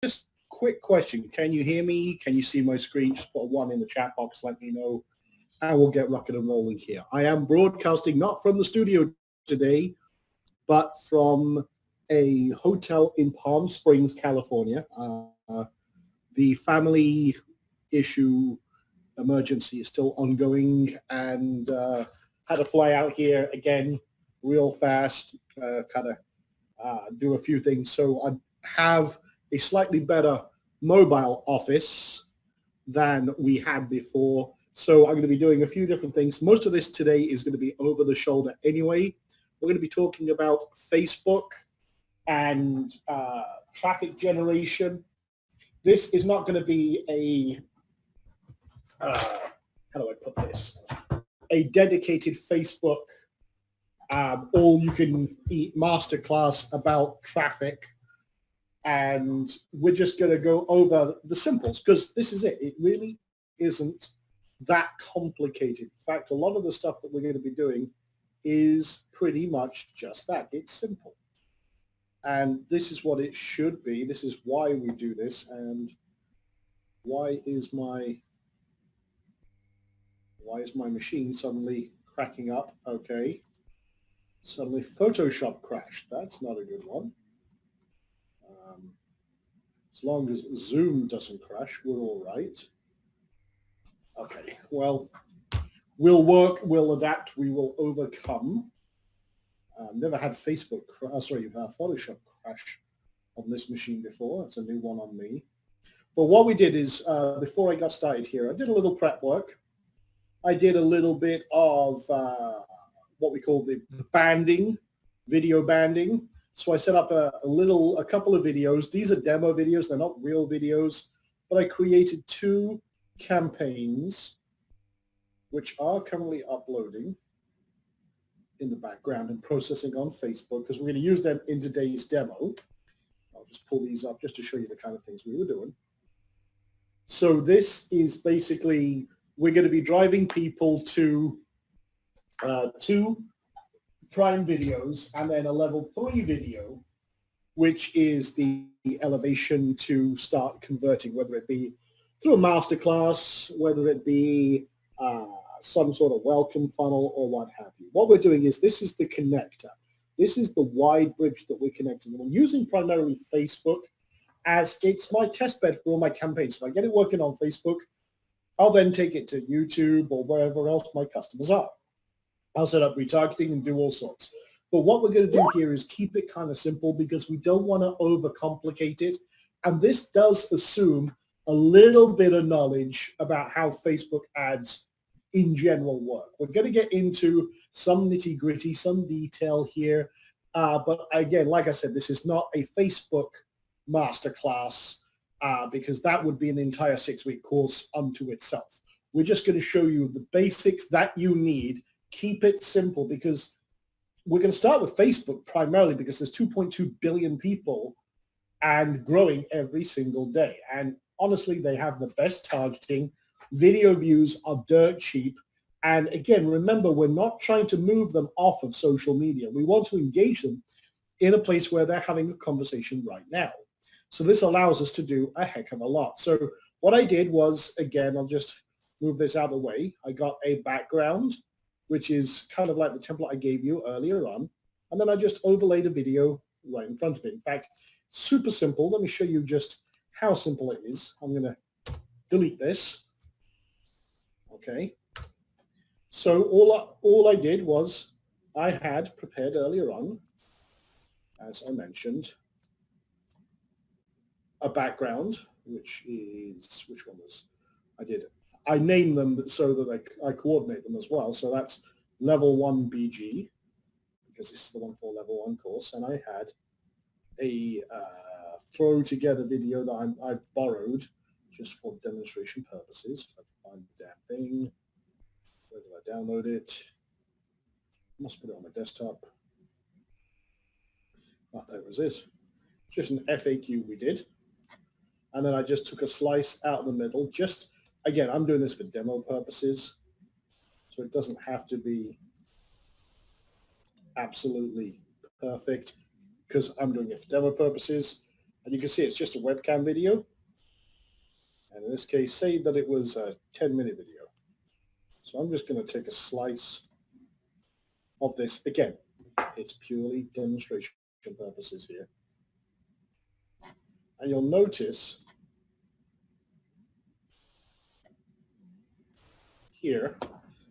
Just quick question. Can you hear me? Can you see my screen? Just put a one in the chat box. Let me know. And we'll get rocking and rolling here. I am broadcasting not from the studio today, but from a hotel in Palm Springs, California. The family issue emergency is still ongoing, and had to fly out here again real fast, do a few things. So I have a slightly better mobile office than we had before. So I'm going to be doing a few different things. Most of this today is going to be over the shoulder anyway. We're going to be talking about Facebook and traffic generation. This is not going to be how do I put this? A dedicated Facebook all-you-can-eat masterclass about traffic. And we're just going to go over the simples because this is it. It really isn't that complicated. In fact, a lot of the stuff that we're going to be doing is pretty much just that. It's simple. And this is what it should be. This is why we do this. And why is my machine suddenly cracking up? Okay. Suddenly Photoshop crashed. That's not a good one. As long as Zoom doesn't crash, we're all right. Okay, well, we'll work, we'll adapt, we will overcome. Never had Photoshop crash on this machine before. It's a new one on me. But what we did is, before I got started here, I did a little prep work. I did a little bit of what we call the banding, video banding. So I set up a couple of videos. These are demo videos. They're not real videos, but I created two campaigns, which are currently uploading in the background and processing on Facebook because we're going to use them in today's demo. I'll just pull these up just to show you the kind of things we were doing. So this is basically, we're going to be driving people to two Prime videos and then a level 3 video, which is the elevation to start converting, whether it be through a masterclass, whether it be some sort of welcome funnel or what have you. What we're doing is, this is the connector. This is the wide bridge that we're connecting. And I'm using primarily Facebook as it's my test bed for all my campaigns. So I get it working on Facebook. I'll then take it to YouTube or wherever else my customers are. I'll set up retargeting and do all sorts. But what we're going to do here is keep it kind of simple because we don't want to overcomplicate it. And this does assume a little bit of knowledge about how Facebook ads in general work. We're going to get into some nitty-gritty, some detail here. But again, like I said, this is not a Facebook masterclass because that would be an entire 6-week course unto itself. We're just going to show you the basics that you need. Keep it simple because we're going to start with Facebook primarily because there's 2.2 billion people and growing every single day. And honestly, they have the best targeting. Video views are dirt cheap. And again, remember, we're not trying to move them off of social media. We want to engage them in a place where they're having a conversation right now. So this allows us to do a heck of a lot. So what I did was, again, I'll just move this out of the way. I got a background, which is kind of like the template I gave you earlier on. And then I just overlaid a video right in front of it. In fact, super simple. Let me show you just how simple it is. I'm going to delete this. Okay. So all I did was I had prepared earlier on, as I mentioned, a background, which one was, I named them so that I coordinate them as well. So that's level 1 BG, because this is the one for level 1 course. And I had a throw together video that I borrowed just for demonstration purposes. If I can find the damn thing. Where did I download it? I must put it on my desktop. Oh, there it is. Just an FAQ we did. And then I just took a slice out of the middle. Just, again, I'm doing this for demo purposes. So it doesn't have to be absolutely perfect because I'm doing it for demo purposes. And you can see it's just a webcam video. And in this case, say that it was a 10-minute video. So I'm just going to take a slice of this. Again, it's purely demonstration purposes here. And you'll notice here,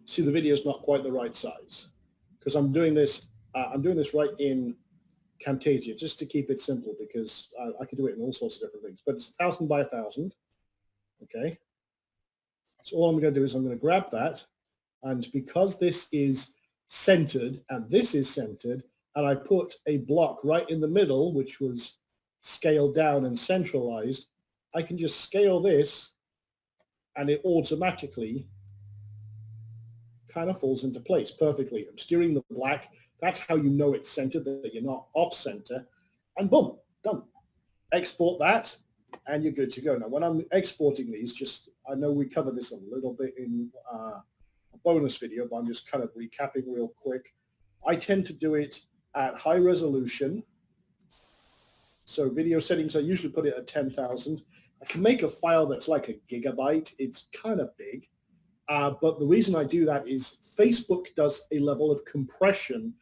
see the video is not quite the right size because I'm doing this right in Camtasia just to keep it simple because I could do it in all sorts of different things. But it's 1,000 by 1,000. Okay. So all I'm going to do is I'm going to grab that, and because this is centered and this is centered, and I put a block right in the middle, which was scaled down and centralized, I can just scale this and it automatically kind of falls into place perfectly, obscuring the black. That's how you know it's centered, that you're not off center, and boom, done. Export that and you're good to go. Now, when I'm exporting these, just, I know we covered this a little bit in a bonus video, but I'm just kind of recapping real quick. I tend to do it at high resolution. So video settings, I usually put it at 10,000. I can make a file that's like a gigabyte. It's kind of big. But the reason I do that is Facebook does a level of compression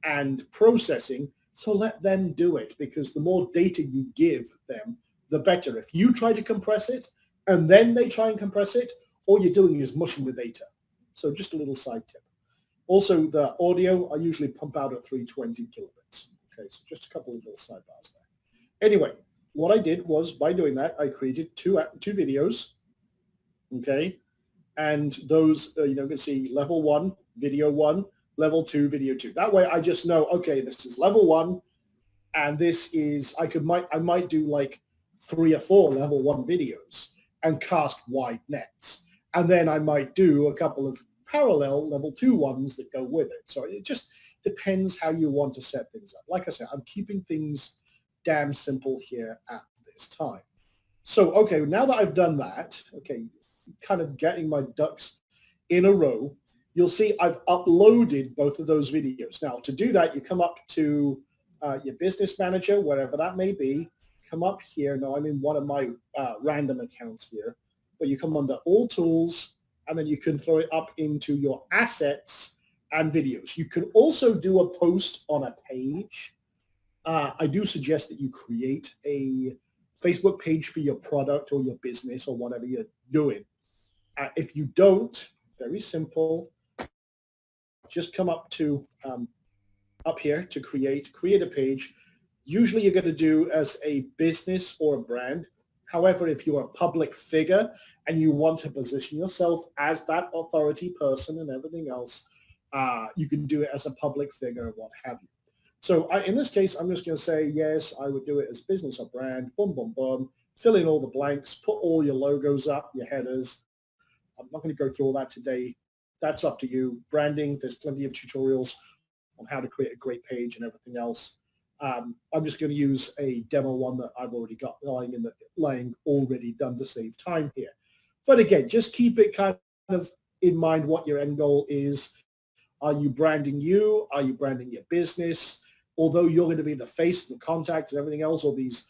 and processing, so let them do it, because the more data you give them, the better. If you try to compress it and then they try and compress it, all you're doing is mushing the data. So just a little side tip. Also, the audio, I usually pump out at 320 kilobits. Okay, so just a couple of little sidebars there. Anyway, what I did was, by doing that, I created two videos, okay? And those, you can see level 1, video 1, level 2, video 2. That way I just know, okay, this is level 1, and this is, I might do like 3 or 4 level 1 videos and cast wide nets. And then I might do a couple of parallel level 2 ones that go with it. So it just depends how you want to set things up. Like I said, I'm keeping things damn simple here at this time. So, okay, now that I've done that, okay, kind of getting my ducks in a row, you'll see I've uploaded both of those videos. Now, to do that, you come up to your business manager, wherever that may be, come up here. Now, I'm in one of my random accounts here, but you come under all tools, and then you can throw it up into your assets and videos. You can also do a post on a page. I do suggest that you create a Facebook page for your product or your business or whatever you're doing. If you don't, very simple, just come up to up here to create a page. Usually you're going to do as a business or a brand. However, if you're a public figure and you want to position yourself as that authority person and everything else, you can do it as a public figure and what have you. So in this case, I'm just going to say, yes, I would do it as business or brand, boom, boom, boom, fill in all the blanks, put all your logos up, your headers. I'm not going to go through all that today. That's up to you. Branding, there's plenty of tutorials on how to create a great page and everything else. I'm just going to use a demo one that I've already got lying already done to save time here. But again, just keep it kind of in mind what your end goal is. Are you branding you? Are you branding your business? Although you're going to be the face and the contact and everything else, or these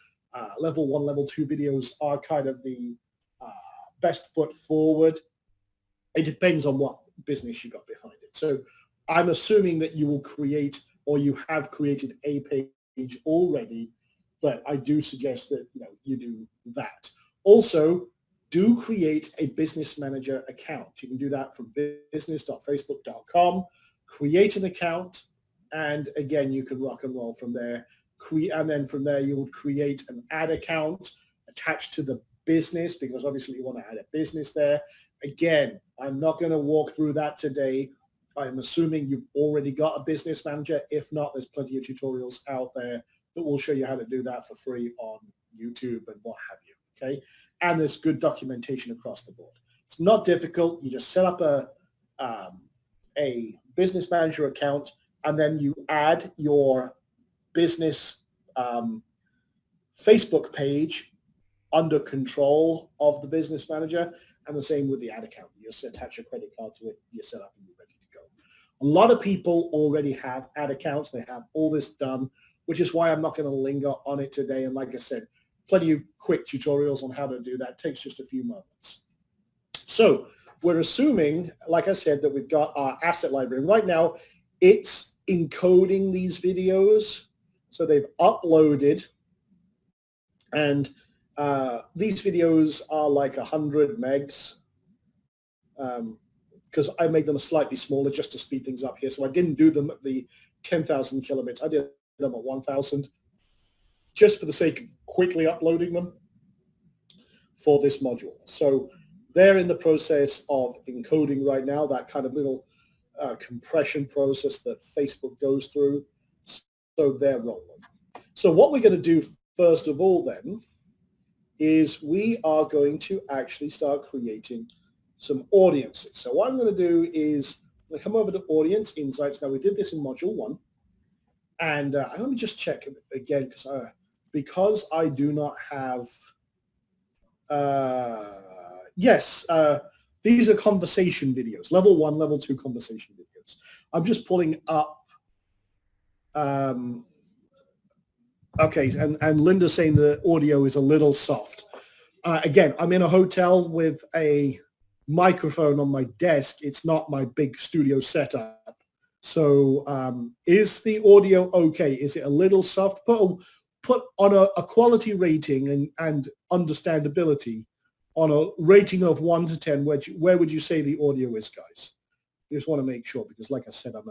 level 1, level 2 videos are kind of the best foot forward. It depends on what business you got behind it. So I'm assuming that you will create, or you have created, a page already, but I do suggest that you do that. Also, do create a business manager account. You can do that from business.facebook.com. Create an account, and again, you can rock and roll from there. And then from there, you would create an ad account attached to the business, because obviously you want to add a business there. Again, I'm not going to walk through that today. I'm assuming you've already got a business manager. If not, there's plenty of tutorials out there that will show you how to do that for free on YouTube and what have you, okay? And there's good documentation across the board. It's not difficult. You just set up a business manager account, and then you add your business Facebook page under control of the business manager, and the same with the ad account. You just attach your credit card to it, you're set up, and you're ready to go. A lot of people already have ad accounts. They have all this done, which is why I'm not going to linger on it today. And like I said, plenty of quick tutorials on how to do that. It takes just a few moments. So we're assuming, like I said, that we've got our asset library. Right now, it's encoding these videos. So they've uploaded, and these videos are like 100 megs because I made them slightly smaller just to speed things up here. So I didn't do them at the 10,000 kilobits. I did them at 1,000 just for the sake of quickly uploading them for this module. So they're in the process of encoding right now, that kind of little compression process that Facebook goes through. So they're rolling. So what we're going to do first of all then is we are going to actually start creating some audiences. So what I'm going to do is I'm going to come over to Audience Insights. Now we did this in Module 1. And let me just check again because I do not have, yes, these are conversation videos, level 1, level 2 conversation videos. I'm just pulling up, okay, and Linda's saying the audio is a little soft. Again, I'm in a hotel with a microphone on my desk. It's not my big studio setup. So is the audio okay? Is it a little soft? Put on a quality rating and understandability on a rating of 1 to 10. Where would you say the audio is, guys? I just want to make sure because, like I said, I'm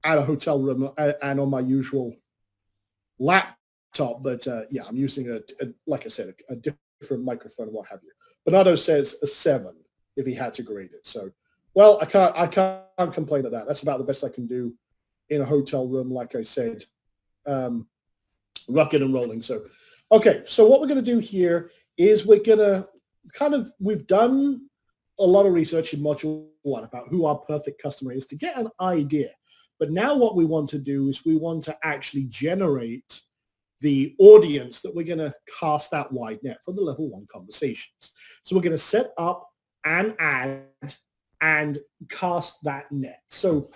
at a hotel room and on my usual laptop. But yeah, I'm using like I said, a different microphone and what have you. Bernardo says a 7 if he had to grade it. So, well, I can't complain at that. That's about the best I can do in a hotel room, like I said, rocking and rolling. So, okay. So what we're going to do here is we're going to we've done a lot of research in Module 1 about who our perfect customer is to get an idea. But now what we want to do is we want to actually generate the audience that we're going to cast that wide net for the level 1 conversations. So we're going to set up an ad and cast that net. So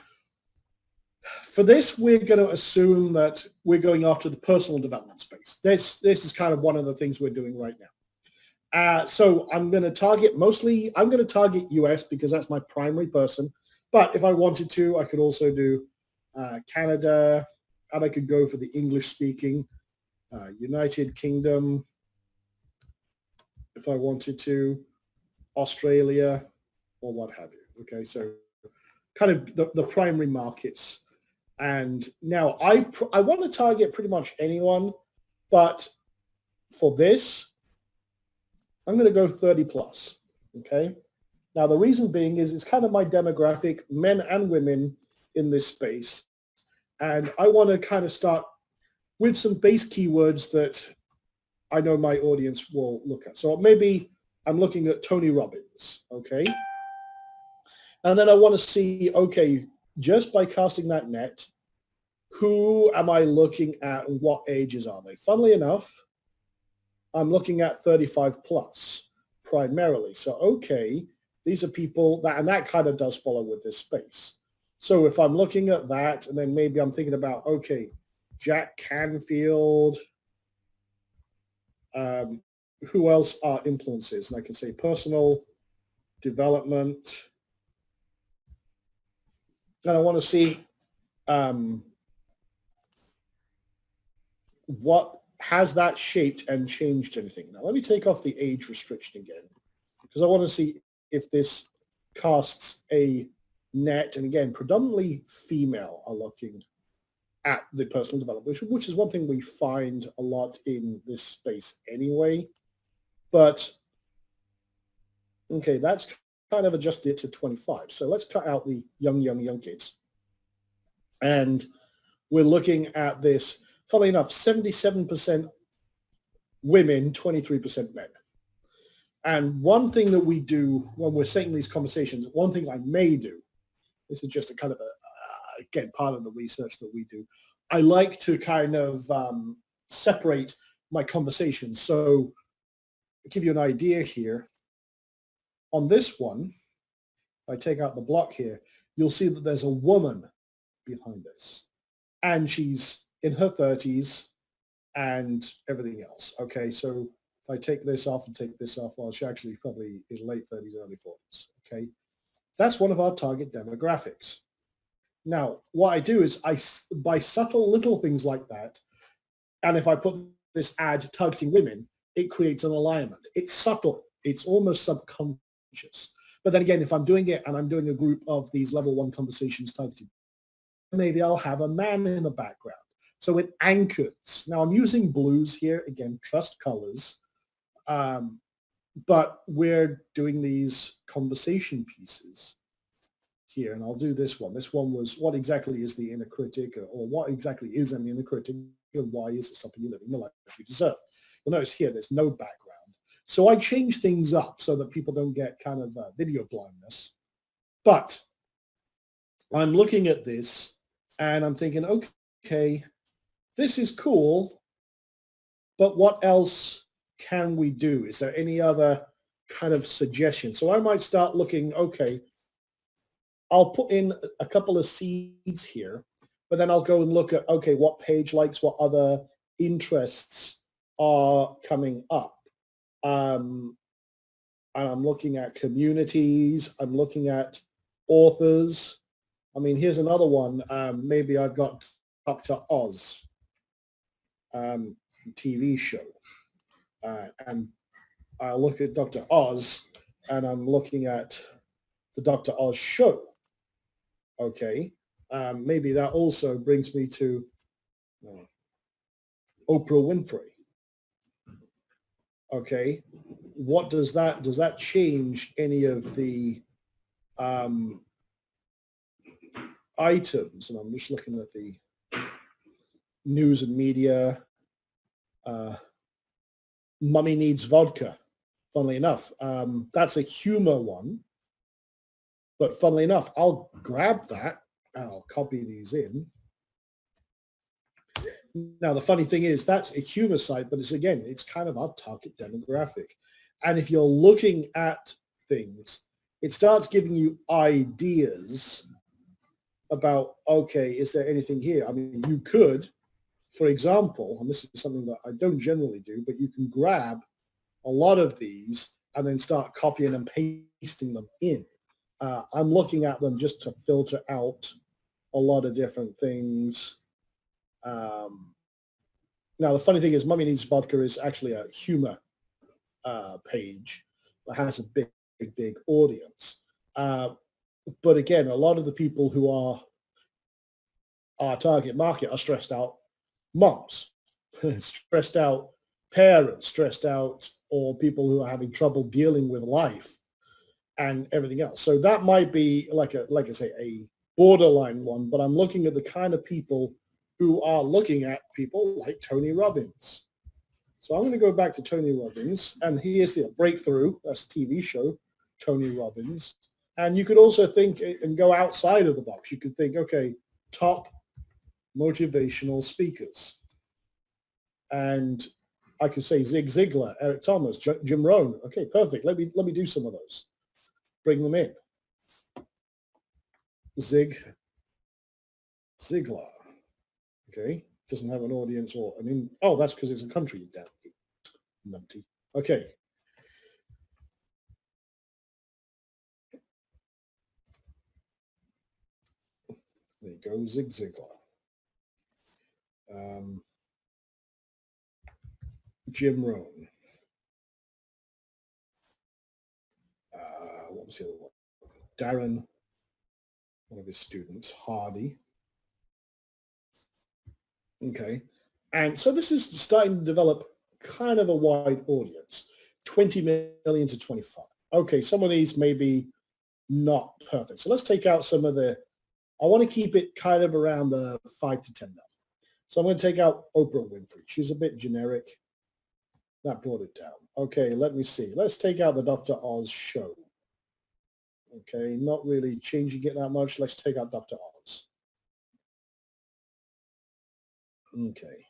for this, we're going to assume that we're going after the personal development space. This is kind of one of the things we're doing right now. So I'm going to target US because that's my primary person. But if I wanted to, I could also do Canada, and I could go for the English speaking, United Kingdom, if I wanted to, Australia, or what have you. Okay, so kind of the primary markets. And now I want to target pretty much anyone, but for this, I'm going to go 30 plus. Okay. Now the reason being is it's kind of my demographic, men and women in this space. And I want to kind of start with some base keywords that I know my audience will look at. So maybe I'm looking at Tony Robbins. Okay. And then I want to see, okay, just by casting that net, who am I looking at and what ages are they? Funnily enough, I'm looking at 35 plus primarily. So, okay, these are people and that kind of does follow with this space. So if I'm looking at that, and then maybe I'm thinking about, okay, Jack Canfield, who else are influences? And I can say personal development. And I want to see what has that shaped and changed anything. Now, let me take off the age restriction again, because I want to see if this casts a net. And again, predominantly female are looking at the personal development, which is one thing we find a lot in this space anyway. But, okay, that's kind of adjusted to 25. So let's cut out the young kids. And we're looking at this, funnily enough, 77% women, 23% men. And one thing that we do when we're setting these conversations, one thing I may do, this is just a kind of again, part of the research that we do, I like to kind of separate my conversations. So I'll give you an idea here. On this one, if I take out the block here, you'll see that there's a woman behind this. And she's in her 30s and everything else. Okay, so if I take this off and take this off, well, she's actually probably in late 30s, early 40s. Okay, that's one of our target demographics. Now, what I do is by subtle little things like that, and if I put this ad targeting women, it creates an alignment. It's subtle. It's almost subconscious. But then again, if I'm doing it and I'm doing a group of these level 1 conversations targeted, maybe I'll have a man in the background. So it anchors. Now I'm using blues here. Again, trust colors. But we're doing these conversation pieces here, and I'll do this one. This one was what exactly is the inner critic, or what exactly is an inner critic, and why is it something you're living the life you deserve? You'll notice here there's no background. So I change things up so that people don't get kind of video blindness. But I'm looking at this and I'm thinking, okay, this is cool, but what else can we do? Is there any other kind of suggestion? So I might start looking, okay, I'll put in a couple of seeds here, but then I'll go and look at, okay, what page likes, what other interests are coming up. And I'm looking at communities, I'm looking at authors. I mean, here's another one. Maybe I've got Dr. Oz TV show. And I look at Dr. Oz and I'm looking at the Dr. Oz show. Okay. Maybe that also brings me to Oprah Winfrey. Okay. What does that change any of the items? And I'm just looking at the news and media. Mummy Needs Vodka, funnily enough. That's a humor one. But funnily enough, I'll grab that and I'll copy these in. Now, the funny thing is that's a humor site, but it's kind of our target demographic. And if you're looking at things, it starts giving you ideas about, okay, is there anything here? I mean, you could, for example, and this is something that I don't generally do, but you can grab a lot of these and then start copying and pasting them in. I'm looking at them just to filter out a lot of different things. Now, the funny thing is Mummy Needs Vodka is actually a humor page that has a big audience. But again, a lot of the people who are our target market are stressed out moms, stressed out parents, stressed out, or people who are having trouble dealing with life and everything else. So that might be like I say, a borderline one, but I'm looking at the kind of people who are looking at people like Tony Robbins. So I'm going to go back to Tony Robbins, and here's the Breakthrough, that's a TV show, Tony Robbins. And you could also think and go outside of the box. You could think, okay, top motivational speakers. And I could say Zig Ziglar, Eric Thomas, Jim Rohn. Okay, perfect. Let me do some of those. Bring them in. Zig Ziglar. Okay, doesn't have an audience or oh, that's because it's a country down. Numpty. Okay. There you go, Zig Ziglar. Jim Rohn. What was the other one? Darren, one of his students, Hardy. Okay. And so this is starting to develop kind of a wide audience, 20 million to 25. Okay, some of these may be not perfect. So let's take out some of the, I want to keep it kind of around the 5 to 10 million. So I'm going to take out Oprah Winfrey. She's a bit generic. That brought it down. Okay, let me see. Let's take out the Dr. Oz show. Okay, not really changing it that much. Let's take out Dr. Oz. Okay.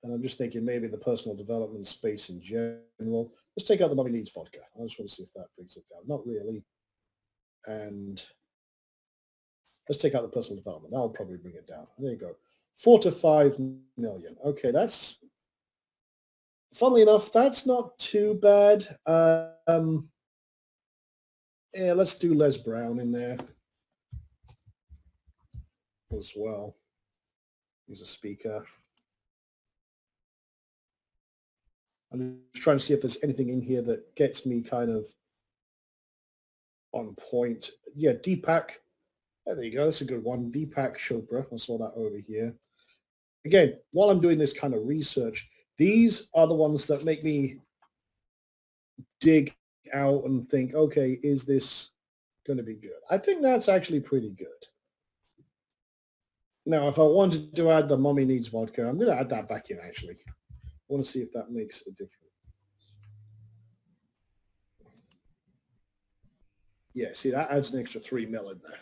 And I'm just thinking maybe the personal development space in general. Let's take out the Mummy Needs Vodka. I just want to see if that brings it down. Not really. And Let's take out the personal development. That'll probably bring it down. There you go. 4 to 5 million. Okay, that's, funnily enough, that's not too bad. Yeah, let's do Les Brown in there as well. He's a speaker. I'm just trying to see if there's anything in here that gets me kind of on point. Yeah, Deepak. There you go. That's a good one. Deepak Chopra. I saw that over here. Again, while I'm doing this kind of research, these are the ones that make me dig out and think, okay, is this going to be good? I think that's actually pretty good. Now, if I wanted to add the Mommy Needs Vodka, I'm going to add that back in, actually. I want to see if that makes a difference. Yeah, see, that adds an extra 3 mil in there.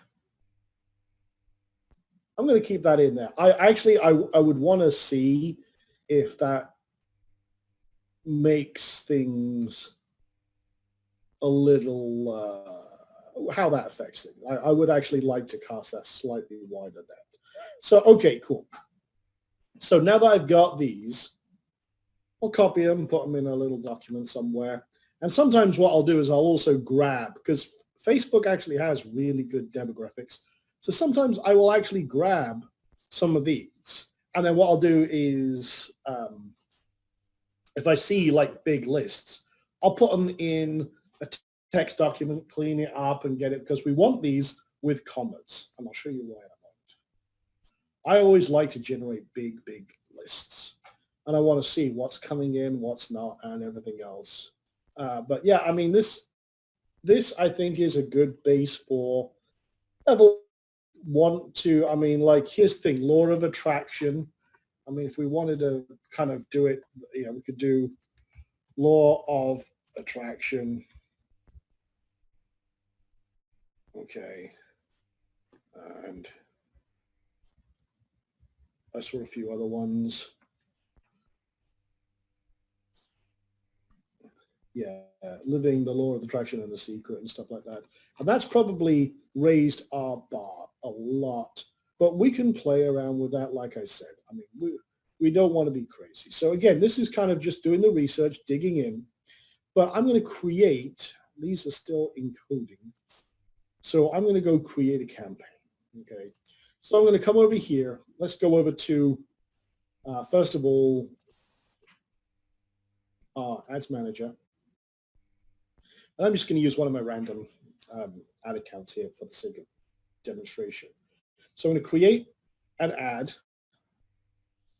I'm going to keep that in there. I would want to see if that makes things a little, how that affects things. I would actually like to cast that slightly wider net. So, okay, cool. So now that I've got these, I'll copy them, put them in a little document somewhere. And sometimes what I'll do is I'll also grab, because Facebook actually has really good demographics. So sometimes I will actually grab some of these. And then what I'll do is, if I see like big lists, I'll put them in a text document, clean it up and get it, because we want these with commas. And I'll show you why in a moment. I always like to generate big lists. And I want to see what's coming in, what's not, and everything else. But yeah, I mean, this I think is a good base for level 1, 2. I mean, like, here's the thing, law of attraction. I mean, if we wanted to kind of do it, you know, we could do law of attraction. Okay. And I saw a few other ones. Yeah, living the law of attraction and the secret and stuff like that. And that's probably raised our bar a lot. But we can play around with that, like I said. I mean, we don't want to be crazy. So again, this is kind of just doing the research, digging in. But I'm going to create, these are still encoding. So I'm going to go create a campaign. Okay. So I'm going to come over here. Let's go over to, first of all, Ads Manager. And I'm just going to use one of my random ad accounts here for the sake of demonstration. So I'm going to create an ad.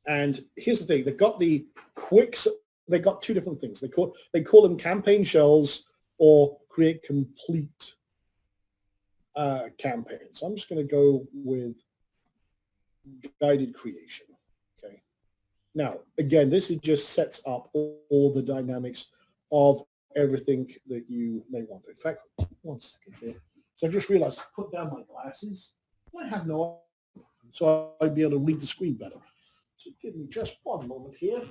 And here's the thing. They've got the quicks. They've got two different things. They call them campaign shells or create complete campaigns. So I'm just going to go with guided creation. Okay. Now, again, this is just sets up all the dynamics of everything that you may want. In fact, one second here. So I just realized I put down my glasses. I have no, so I'd be able to read the screen better. So give me just one moment here.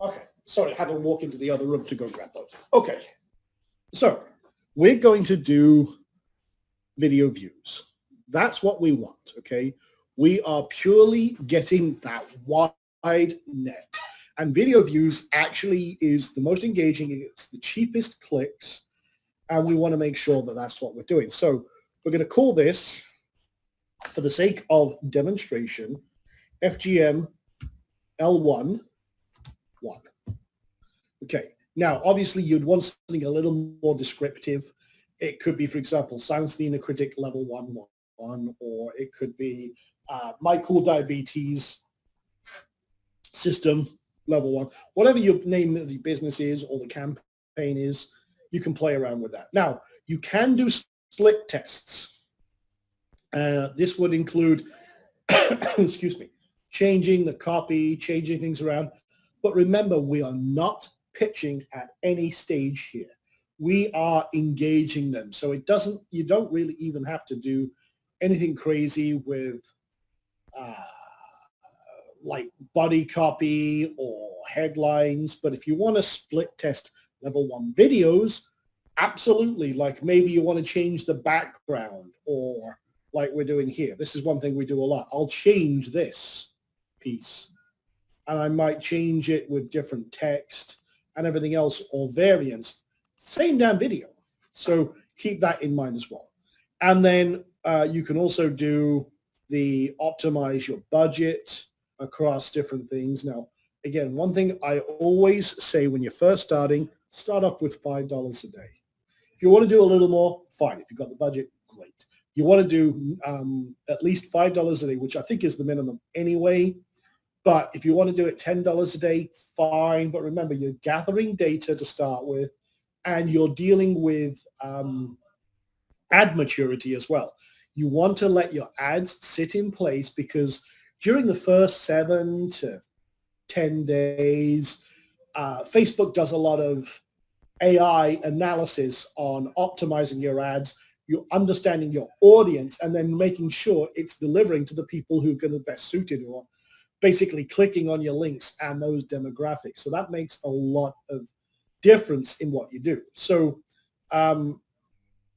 Okay, sorry, I had to walk into the other room to go grab those. Okay, so we're going to do video views. That's what we want, okay? We are purely getting that wide net. And video views actually is the most engaging. It's the cheapest clicks. And we want to make sure that that's what we're doing. So we're going to call this, for the sake of demonstration, FGM L1 1. Okay. Now, obviously, you'd want something a little more descriptive. It could be, for example, Soundsteiner Critic Level 1, or it could be My Cool Diabetes System Level 1. Whatever your name of the business is or the campaign is, you can play around with that. Now, you can do split tests. This would include, excuse me, changing the copy, changing things around. But remember, we are not pitching at any stage here. We are engaging them. So you don't really even have to do anything crazy with like body copy or headlines. But if you want to split test level 1 videos, absolutely. Like maybe you want to change the background, or like we're doing here. This is one thing we do a lot. I'll change this piece and I might change it with different text and everything else or variants. Same damn video. So keep that in mind as well. And then you can also do the optimize your budget across different things. Now, again, one thing I always say when you're first starting, start off with $5 a day. If you want to do a little more, fine. If you've got the budget, great. You want to do at least $5 a day, which I think is the minimum anyway. But if you want to do it $10 a day, fine. But remember, you're gathering data to start with, and you're dealing with ad maturity as well. You want to let your ads sit in place, because during the first 7 to 10 days, Facebook does a lot of AI analysis on optimizing your ads, you're understanding your audience, and then making sure it's delivering to the people who are going to be best suited, or basically clicking on your links and those demographics. So that makes a lot of difference in what you do. So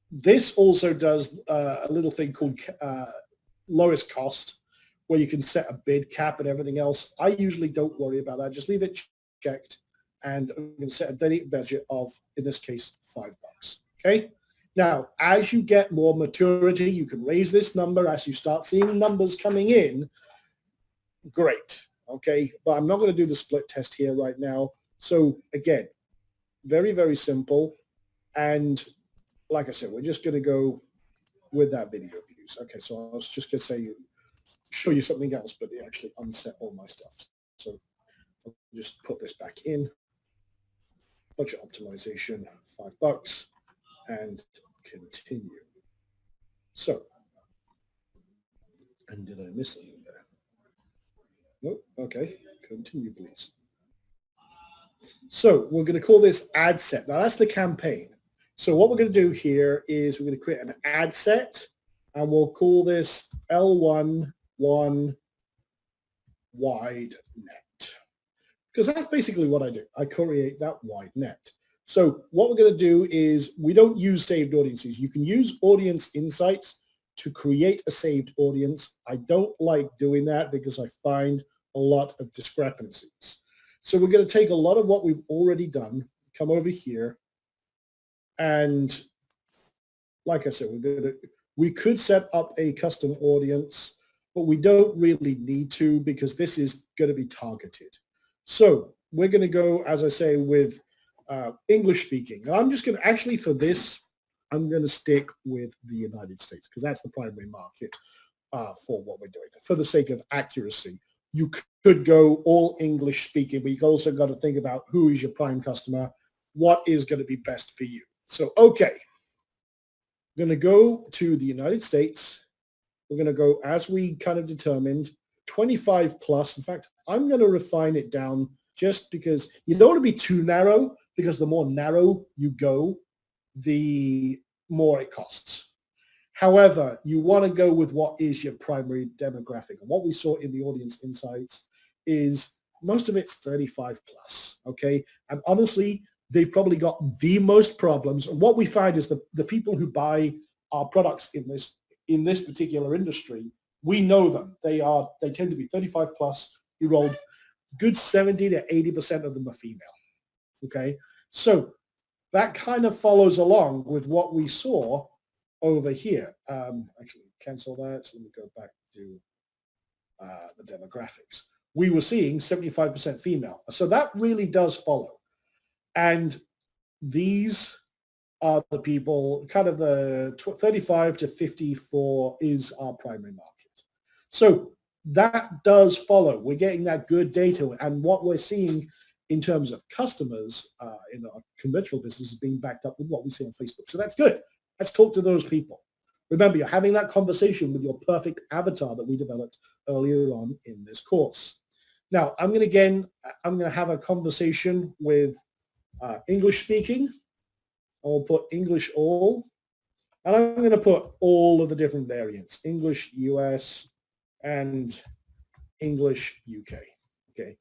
this also does a little thing called lowest cost, where you can set a bid cap and everything else. I usually don't worry about that. Just leave it checked, and I'm going to set a daily budget of, in this case, $5. Okay. Now, as you get more maturity, you can raise this number as you start seeing numbers coming in. Great. Okay. But I'm not going to do the split test here right now. So again, very, very simple. And like I said, we're just going to go with that video views. Okay. So I was just going to say, show you something else, but it actually unset all my stuff. So I'll just put this back in. Budget optimization, $5, and continue. So, and did I miss something there? Nope. Okay. Continue, please. So we're going to call this ad set. Now that's the campaign. So what we're going to do here is we're going to create an ad set, and we'll call this L1 wide net, because that's basically what I do. I create that wide net. So what we're going to do is, we don't use saved audiences. You can use audience insights to create a saved audience. I don't like doing that because I find a lot of discrepancies. So we're going to take a lot of what we've already done, come over here, and like I said, we could set up a custom audience, but we don't really need to, because this is going to be targeted. So we're going to go, as I say, with English speaking. And I'm just going to, actually for this, I'm going to stick with the United States, because that's the primary market for what we're doing. For the sake of accuracy, you could go all English speaking, but you've also got to think about who is your prime customer, what is going to be best for you. So, okay, I'm going to go to the United States. We're going to go, as we kind of determined, 25 plus. In fact, I'm going to refine it down, just because you don't want to be too narrow, because the more narrow you go, the more it costs. However, you want to go with what is your primary demographic. And what we saw in the audience insights is most of it's 35 plus, okay? And honestly, they've probably got the most problems. And what we find is the people who buy our products in this particular industry, we know them. They tend to be 35 plus year old. Good 70 to 80% of them are female, okay? So that kind of follows along with what we saw over here. Actually, cancel that. So let me go back to the demographics. We were seeing 75% female. So that really does follow. And these are the people, kind of the 35 to 54 is our primary market. So that does follow. We're getting that good data. And what we're seeing in terms of customers in our conventional business is being backed up with what we see on Facebook. So that's good. Let's talk to those people. Remember, you're having that conversation with your perfect avatar that we developed earlier on in this course. Now, I'm going to have a conversation with English speaking. I'll put English all, and I'm going to put all of the different variants, English US and English UK. Okay.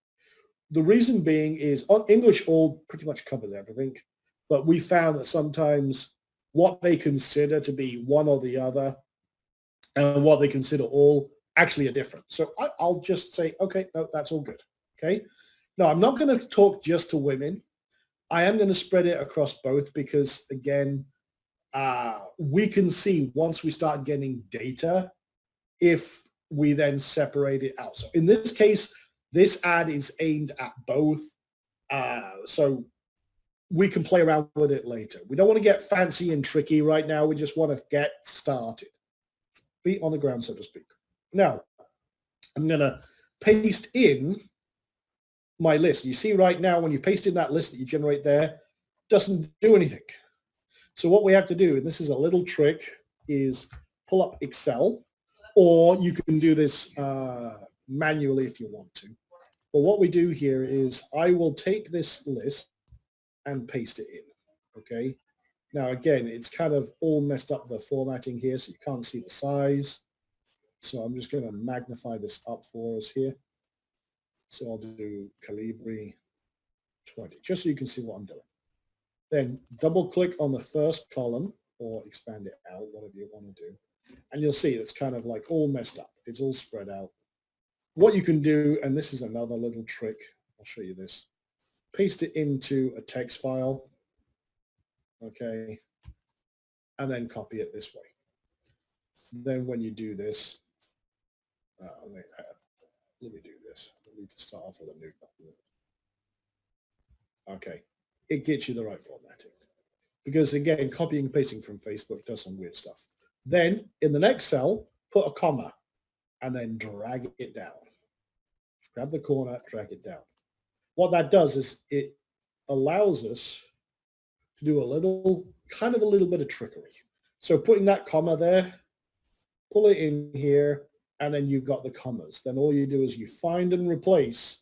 The reason being is English all pretty much covers everything, but we found that sometimes what they consider to be one or the other and what they consider all actually are different. So I'll just say, okay, no, that's all good. Okay. Now, I'm not going to talk just to women. I am going to spread it across both because, again, we can see once we start getting data if we then separate it out. So in this case, this ad is aimed at both. So we can play around with it later. We don't want to get fancy and tricky right now. We just want to get started. Feet on the ground, so to speak. Now, I'm going to paste in my list. You see right now, when you paste in that list that you generate there, doesn't do anything. So what we have to do, and this is a little trick, is pull up Excel, or you can do this manually if you want to. But what we do here is I will take this list and paste it in, okay? Now, again, it's kind of all messed up the formatting here, so you can't see the size. So I'm just going to magnify this up for us here. So I'll do Calibri 20, just so you can see what I'm doing. Then double click on the first column or expand it out, whatever you want to do. And you'll see it's kind of like all messed up. It's all spread out. What you can do, and this is another little trick, I'll show you this. Paste it into a text file, okay, and then copy it this way. Then when you do this, let me do this. I need to start off with a new document. Okay, it gets you the right formatting. Because again, copying and pasting from Facebook does some weird stuff. Then in the next cell, put a comma and then drag it down. Grab the corner, drag it down. What that does is it allows us to do a little bit of trickery. So putting that comma there, pull it in here, and then you've got the commas. Then all you do is you find and replace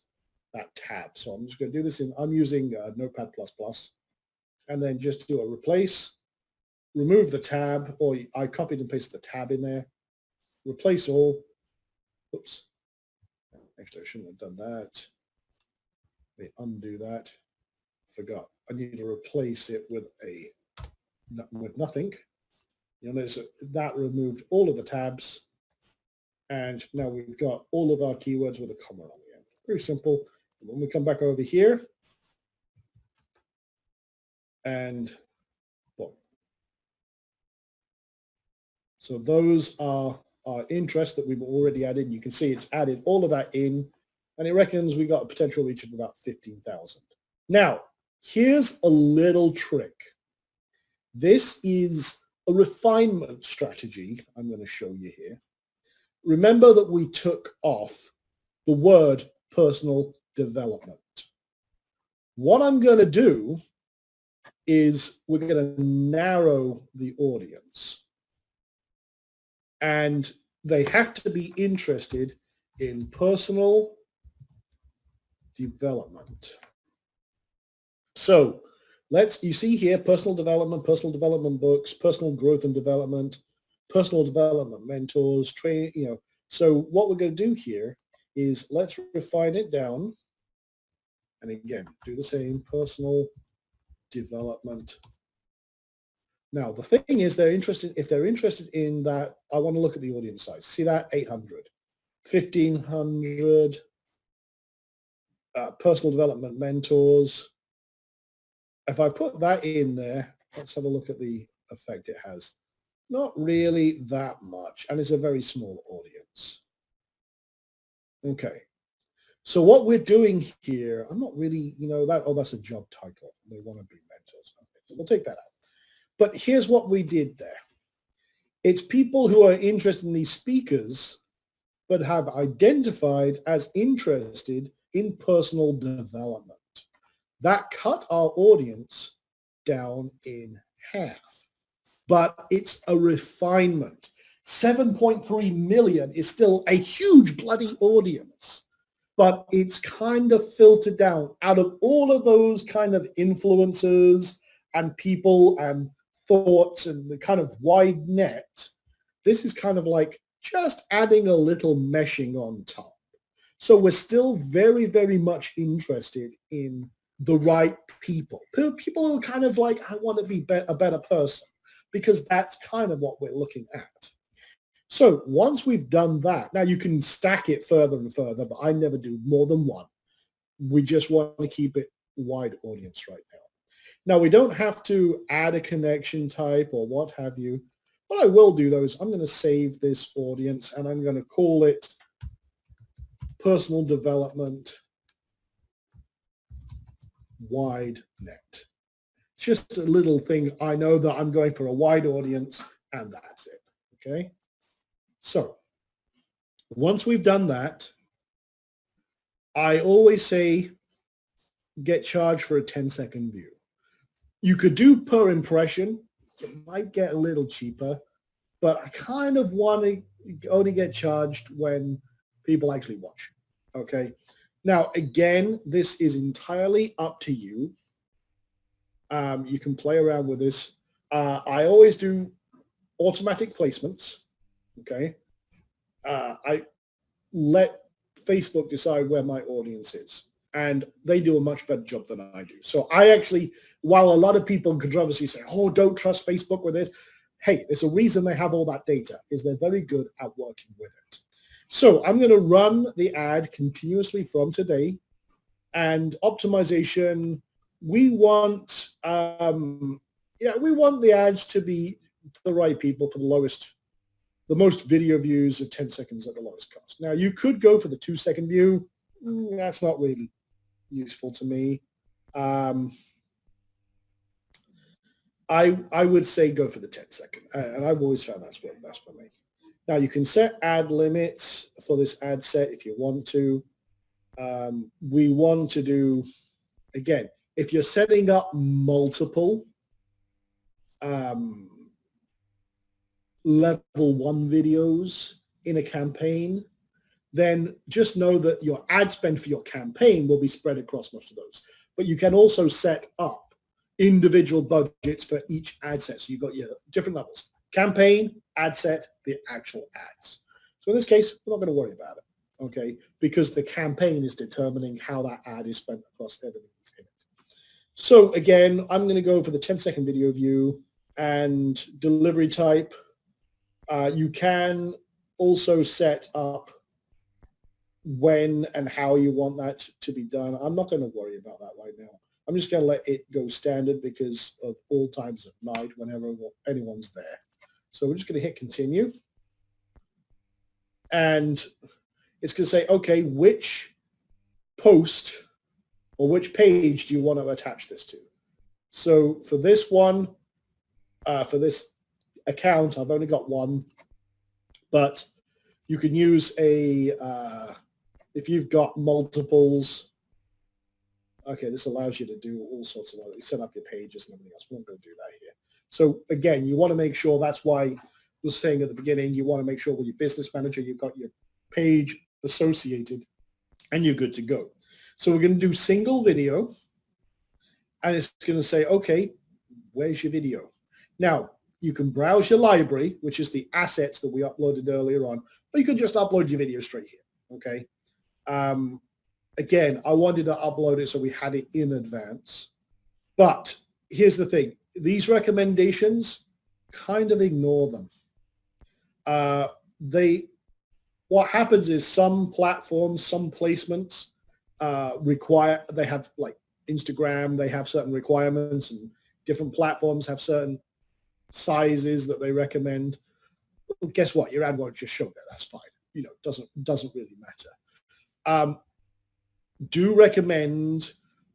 that tab. So I'm just going to do this I'm using Notepad++, and then just do a replace, remove the tab, or I copied and pasted the tab in there, replace all. Oops. Actually, I shouldn't have done that. Let me undo that. Forgot. I need to replace it with nothing. You'll notice that removed all of the tabs. And now we've got all of our keywords with a comma on the end. Very simple. And when we come back over here, and boom. So those are our interests that we've already added. You can see it's added all of that in, and it reckons we got a potential reach of about 15,000. Now, here's a little trick. This is a refinement strategy I'm going to show you here. Remember that we took off the word personal development. What I'm going to do is we're going to narrow the audience. And they have to be interested in personal development. So you see here, personal development books, personal growth and development, personal development mentors, training, So what we're going to do here is let's refine it down. And again, do the same, personal development. Now, the thing is, if they're interested in that, I want to look at the audience size. See that? 800, 1,500, personal development mentors. If I put that in there, let's have a look at the effect it has. Not really that much, and it's a very small audience. Okay. So what we're doing here, I'm not really, that's a job title. They want to be mentors. Okay, so we'll take that out. But here's what we did there. It's people who are interested in these speakers, but have identified as interested in personal development. That cut our audience down in half. But it's a refinement. 7.3 million is still a huge bloody audience. But it's kind of filtered down out of all of those kind of influencers and people and thoughts and the kind of wide net. This is kind of like just adding a little meshing on top. So we're still very, very much interested in the right people. People who are kind of like, I want to be a better person, because that's kind of what we're looking at. So once we've done that, now you can stack it further and further, but I never do more than one. We just want to keep it wide audience right now. Now we don't have to add a connection type or what have you. What I will do though is I'm going to save this audience and I'm going to call it personal development wide net. Just a little thing. I know that I'm going for a wide audience and that's it. Okay. So once we've done that, I always say get charged for a 10-second view. You could do per impression. You might get a little cheaper, but I kind of want to only get charged when people actually watch. Okay. Now, again, this is entirely up to you. You can play around with this. I always do automatic placements. Okay. I let Facebook decide where my audience is, and they do a much better job than I do. So I actually, while a lot of people in controversy say, oh, don't trust Facebook with this, hey, there's a reason they have all that data, is they're very good at working with it. So I'm going to run the ad continuously from today, and optimization, we want, we want the ads to be the right people for the most video views at 10 seconds at the lowest cost. Now you could go for the 2-second view. That's not really useful to me. I would say go for the 10-second, and I've always found that's worked best for me. Now you can set ad limits for this ad set if you want to. We want to do, again, if you're setting up multiple level 1 videos in a campaign, then just know that your ad spend for your campaign will be spread across most of those. But you can also set up individual budgets for each ad set. So you've got your different levels: campaign, ad set, the actual ads. So in this case, we're not going to worry about it, okay? Because the campaign is determining how that ad is spent across everything that's in it. So again, I'm going to go for the 10-second video view and delivery type. You can also set up when and how you want that to be done. I'm not going to worry about that right now. I'm just going to let it go standard because of all times of night whenever anyone's there. So we're just going to hit continue. And it's going to say, okay, which post or which page do you want to attach this to? So for this one, for this account, I've only got one, but you can use if you've got multiples. Okay, this allows you to do all sorts of other, set up your pages and everything else. We're not going to do that here. So again, you want to make sure, that's why I was saying at the beginning, you want to make sure with your business manager, you've got your page associated and you're good to go. So we're going to do single video, and it's going to say, okay, where's your video? Now, you can browse your library, which is the assets that we uploaded earlier on, or you can just upload your video straight here, okay? Again, I wanted to upload it so we had it in advance. But here's the thing. These recommendations, kind of ignore them. What happens is some platforms, some placements they have, like Instagram, they have certain requirements, and different platforms have certain sizes that they recommend. Well, guess what? Your ad won't just show there. That's fine. You know, doesn't really matter. Do recommend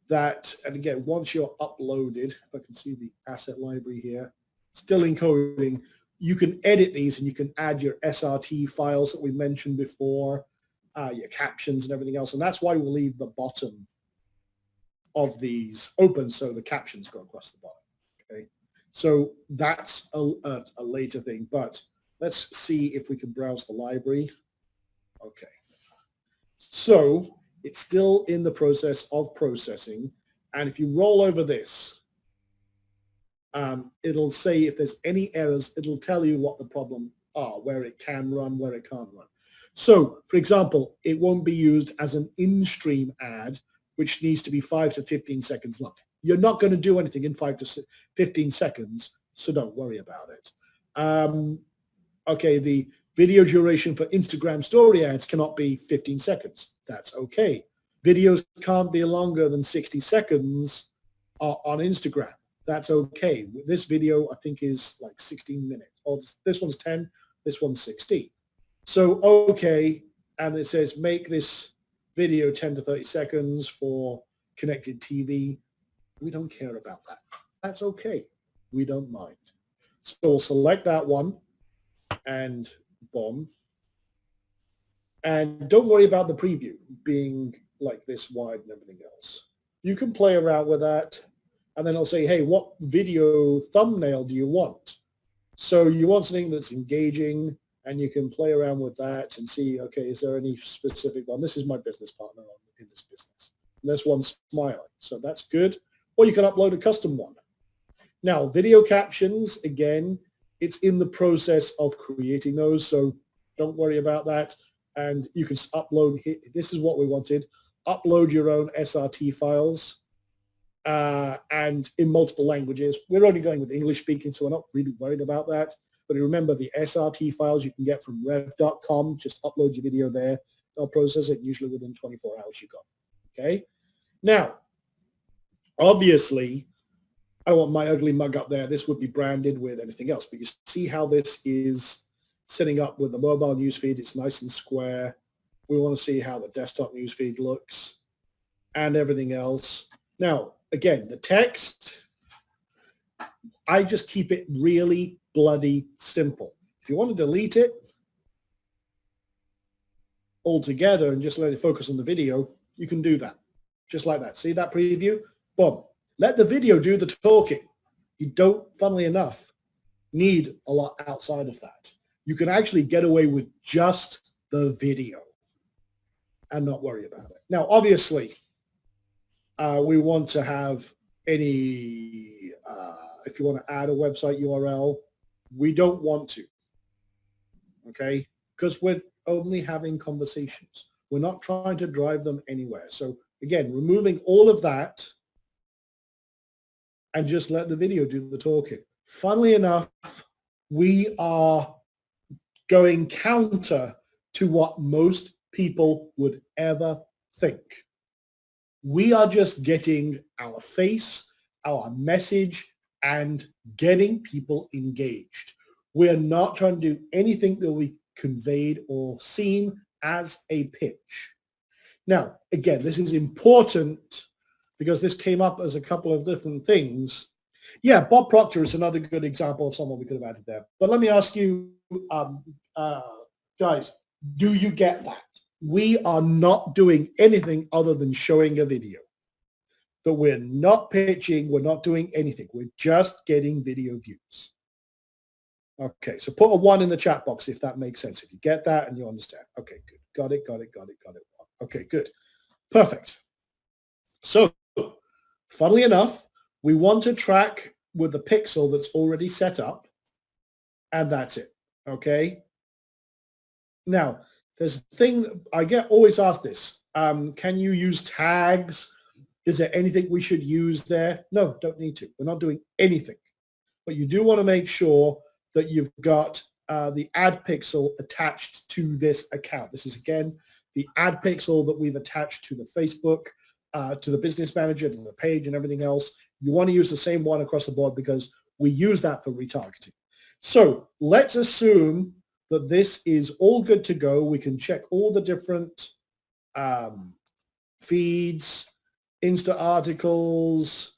that, and again, once you're uploaded, if I can see the asset library here, still encoding, you can edit these and you can add your SRT files that we mentioned before, your captions and everything else. And that's why we'll leave the bottom of these open so the captions go across the bottom. Okay, so that's a later thing, but let's see if we can browse the library. Okay, so it's still in the process of processing. And if you roll over this, it'll say if there's any errors, it'll tell you what the problem are, where it can run, where it can't run. So, for example, it won't be used as an in-stream ad, which needs to be 5 to 15 seconds long. You're not going to do anything in 5 to 15 seconds, so don't worry about it. Okay, the video duration for Instagram story ads cannot be 15 seconds. That's okay. Videos can't be longer than 60 seconds on Instagram. That's okay. This video, I think, is like 16 minutes. Or this one's 10, this one's 16. So, okay, and it says make this video 10 to 30 seconds for connected TV. We don't care about that. That's okay. We don't mind. So we'll select that one and boom. And don't worry about the preview being like this wide and everything else. You can play around with that. And then I'll say, hey, what video thumbnail do you want? So you want something that's engaging, and you can play around with that and see, okay, is there any specific one? This is my business partner in this business. And this one's smiling, so that's good. Or you can upload a custom one. Now, video captions, again, it's in the process of creating those, so don't worry about that. And you can upload, this is what we wanted, upload your own SRT files. And in multiple languages. We're only going with English speaking, so we're not really worried about that. But remember, the SRT files you can get from rev.com, just upload your video there. They'll process it usually within 24 hours you got. Okay? Now, obviously, I don't want my ugly mug up there. This would be branded with anything else. But you see how this is setting up with the mobile newsfeed. It's nice and square. We want to see how the desktop newsfeed looks and everything else. Now, again, the text, I just keep it really bloody simple. If you want to delete it altogether and just let it focus on the video, you can do that. Just like that. See that preview? Boom. Let the video do the talking. You don't, funnily enough, need a lot outside of that. You can actually get away with just the video and not worry about it. Now, obviously, we want to have any, if you want to add a website URL, we don't want to, okay? Because we're only having conversations. We're not trying to drive them anywhere. So again, removing all of that and just let the video do the talking. Funnily enough, we are going counter to what most people would ever think. We are just getting our face, our message, and getting people engaged. We're not trying to do anything that we conveyed or seen as a pitch. Now, again, this is important because this came up as a couple of different things. Yeah, Bob Proctor is another good example of someone we could have added there. But let me ask you, guys, do you get that? We are not doing anything other than showing a video. But we're not pitching, we're not doing anything. We're just getting video views. Okay, so put a 1 in the chat box if that makes sense. If you get that and you understand. Okay, good. Got it. Okay, good. Perfect. So, funnily enough, we want to track with the pixel that's already set up, and that's it. Okay? Now, there's a thing, I get always asked this. Can you use tags? Is there anything we should use there? No, don't need to. We're not doing anything. But you do want to make sure that you've got the ad pixel attached to this account. This is, again, the ad pixel that we've attached to the Facebook, to the business manager, to the page and everything else. You want to use the same one across the board because we use that for retargeting. So let's assume that this is all good to go. We can check all the different feeds, Insta articles.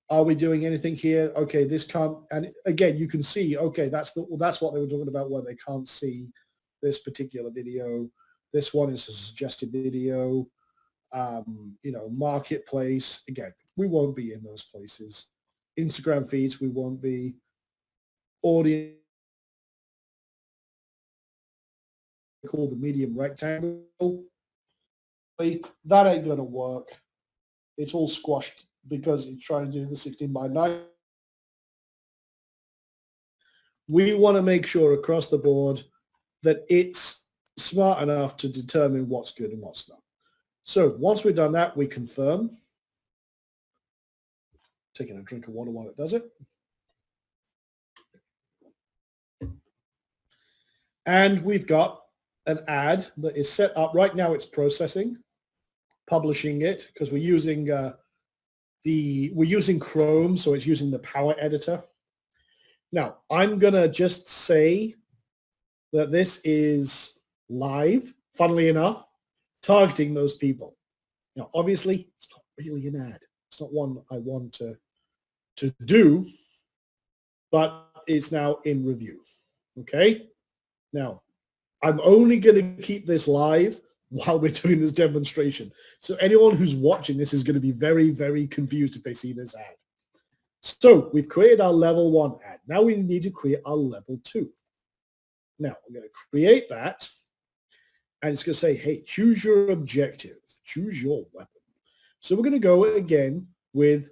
Are we doing anything here? Okay, this can't, and again, you can see, okay, that's what they were talking about where they can't see this particular video. This one is a suggested video. Marketplace, again, we won't be in those places. Instagram feeds, we won't be. Audience, called the medium rectangle. That ain't gonna work. It's all squashed because it's trying to do the 16:9. We want to make sure across the board that it's smart enough to determine what's good and what's not. So once we've done that, we confirm. Taking a drink of water while it does it. And we've got an ad that is set up. Right now it's processing, publishing it, because we're using Chrome, so it's using the Power Editor. Now, I'm going to just say that this is live, funnily enough, targeting those people. Now, obviously, it's not really an ad. It's not one I want to do, but it's now in review. Okay? Now, I'm only going to keep this live while we're doing this demonstration. So anyone who's watching this is going to be very, very confused if they see this ad. So we've created our level 1 ad. Now we need to create our level 2. Now we're going to create that, and it's going to say, hey, choose your objective, choose your weapon. So we're going to go again with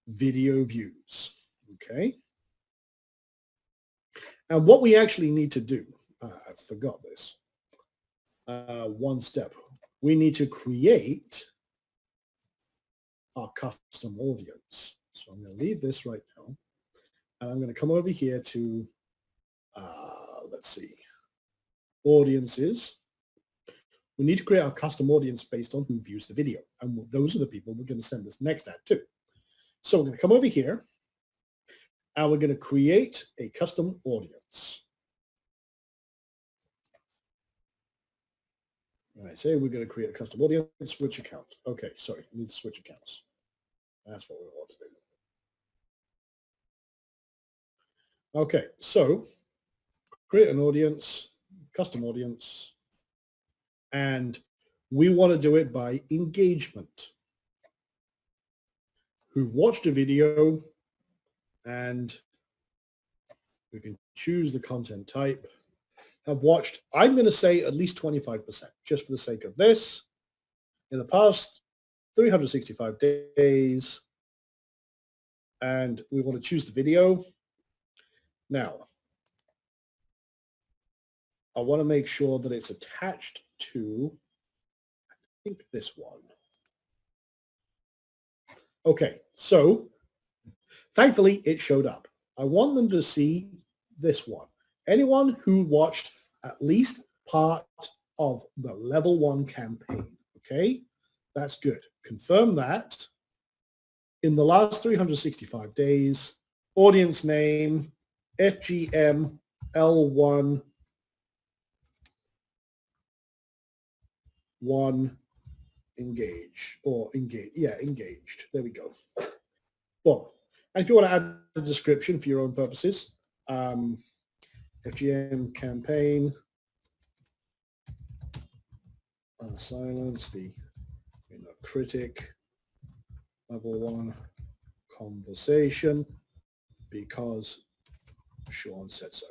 video views, okay? And what we actually need to do, I forgot this, one step. We need to create our custom audience. So I'm going to leave this right now, and I'm going to come over here to, let's see, audiences. We need to create our custom audience based on who views the video. And those are the people we're going to send this next ad to. So we're going to come over here, and we're going to create a custom audience. I say we're going to create a custom audience, switch account. Okay, sorry, we need to switch accounts. That's what we want to do. Okay, so create an audience, custom audience, and we want to do it by engagement. Who've watched a video, and we can choose the content type. Have watched, I'm going to say at least 25%, just for the sake of this. In the past 365 days, and we want to choose the video. Now, I want to make sure that it's attached to, I think, this one. Okay, so thankfully it showed up. I want them to see this one. Anyone who watched at least part of the level 1 campaign, okay? That's good. Confirm that. In the last 365 days, audience name, FGM L1 engaged. Yeah, engaged. There we go. Well, and if you want to add a description for your own purposes, FGM campaign, silence the critic, level 1 conversation, because Sean said so.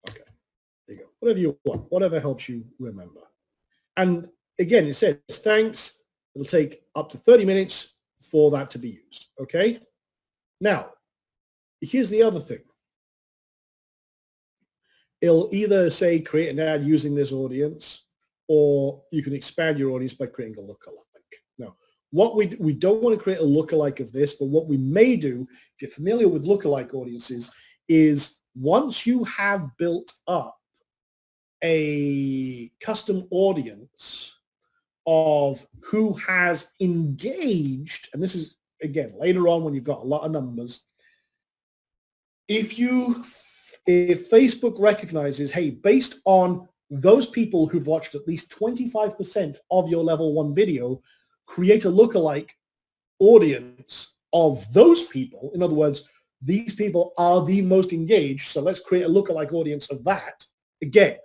Okay, there you go. Whatever you want, whatever helps you remember. And again, it says, thanks. It'll take up to 30 minutes for that to be used, okay? Now, here's the other thing. It'll either say create an ad using this audience, or you can expand your audience by creating a lookalike. Now, what we don't want to create a lookalike of this, but what we may do, if you're familiar with lookalike audiences, is once you have built up a custom audience of who has engaged, and this is, again, later on when you've got a lot of numbers, if Facebook recognizes, hey, based on those people who've watched at least 25% of your level 1 video, create a lookalike audience of those people. In other words, these people are the most engaged, so let's create a lookalike audience of that. Again,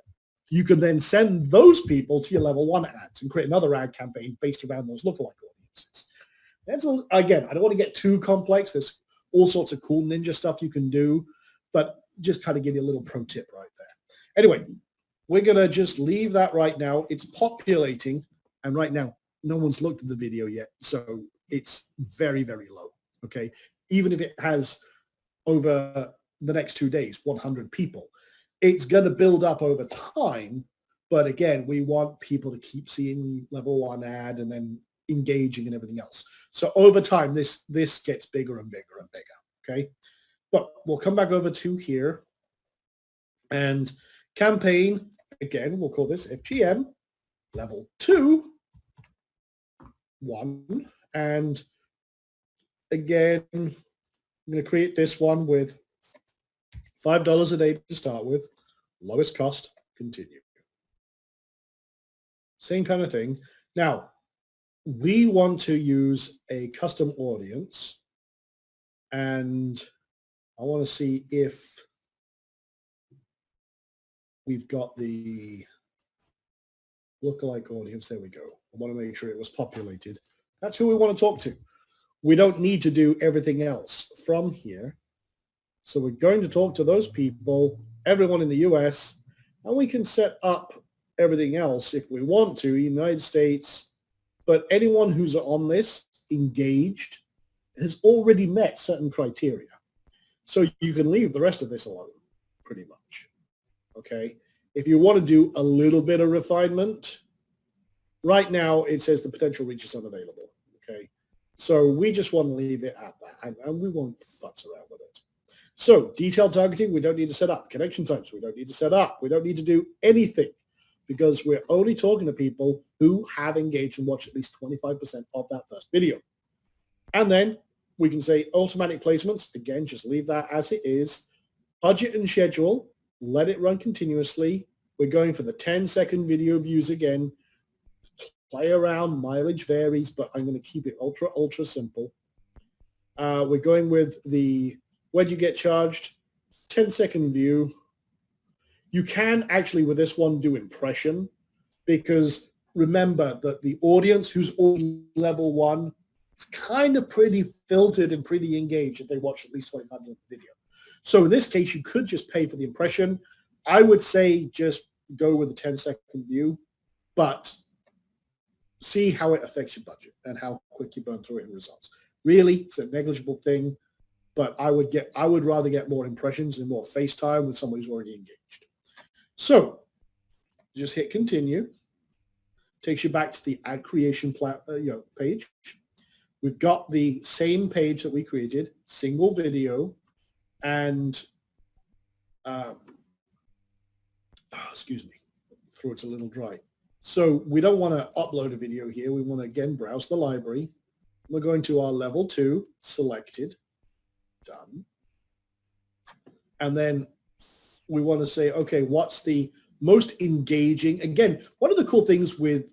you can then send those people to your level 1 ads and create another ad campaign based around those lookalike audiences. That's again, I don't want to get too complex. There's all sorts of cool ninja stuff you can do, but just kind of give you a little pro tip right there. Anyway, we're going to just leave that right now. It's populating, and right now, no one's looked at the video yet, so it's very, very low, okay? Even if it has over the next 2 days, 100 people, it's going to build up over time. But again, we want people to keep seeing level 1 ad and then engaging and everything else. So over time, this gets bigger and bigger and bigger, okay? But we'll come back over to here. And campaign, again, we'll call this FGM, level 2, 1. And again, I'm going to create this one with $5 a day to start with, lowest cost, continue. Same kind of thing. Now, we want to use a custom audience, and I want to see if we've got the lookalike audience. There we go. I want to make sure it was populated. That's who we want to talk to. We don't need to do everything else from here. So we're going to talk to those people, everyone in the US, and we can set up everything else if we want to, United States, but anyone who's on this engaged has already met certain criteria. So you can leave the rest of this alone, pretty much. Okay. If you want to do a little bit of refinement, right now it says the potential reach is unavailable. Okay. So we just want to leave it at that, and we won't futz around with it. So detailed targeting, we don't need to set up. Connection types, we don't need to set up. We don't need to do anything, because we're only talking to people who have engaged and watched at least 25% of that first video. And then we can say automatic placements. Again, just leave that as it is. Budget and schedule, let it run continuously. We're going for the 10-second video views again. Play around, mileage varies, but I'm going to keep it ultra simple. We're going with the when you get charged, 10-second view. You can actually, with this one, do impression, because remember that the audience who's on level 1 is kind of pretty filtered and pretty engaged if they watch at least 25 minutes of the video. So in this case, you could just pay for the impression. I would say just go with the 10-second view, but see how it affects your budget and how quick you burn through it in results. Really, it's a negligible thing, but I would rather get more impressions and more face time with someone who's already engaged. So just hit continue. Takes you back to the ad creation page. We've got the same page that we created, single video, and excuse me, throat's a little dry. So we don't want to upload a video here. We want to again browse the library. We're going to our level 2, selected, done, and then we want to say, okay, what's the most engaging? Again, one of the cool things with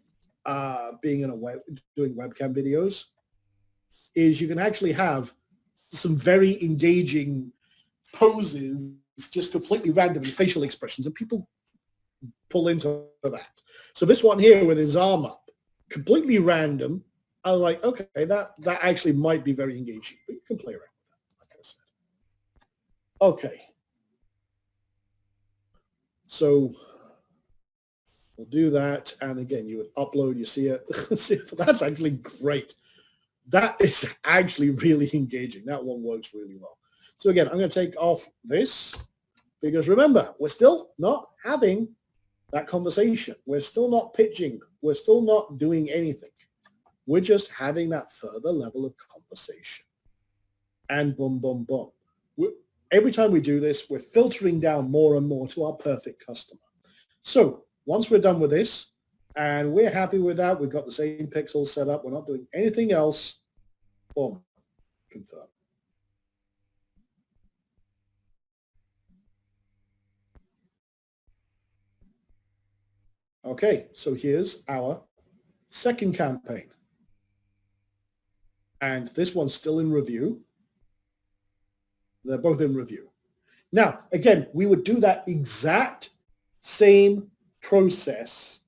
being in doing webcam videos is you can actually have some very engaging poses, just completely randomly, facial expressions, and people pull into that. So this one here with his arm up, completely random. I was like, okay, that actually might be very engaging, but you can play around with that, like I said. Okay. So we'll do that. And again, you would upload, you see it. That's actually great. That is actually really engaging. That one works really well. So again, I'm going to take off this, because remember, we're still not having that conversation. We're still not pitching. We're still not doing anything. We're just having that further level of conversation. And boom, boom, boom. Every time we do this, we're filtering down more and more to our perfect customer. So once we're done with this and we're happy with that, we've got the same pixels set up, we're not doing anything else, boom, confirm. Okay, so here's our second campaign. And this one's still in review. They're both in review. Now, again, we would do that exact same process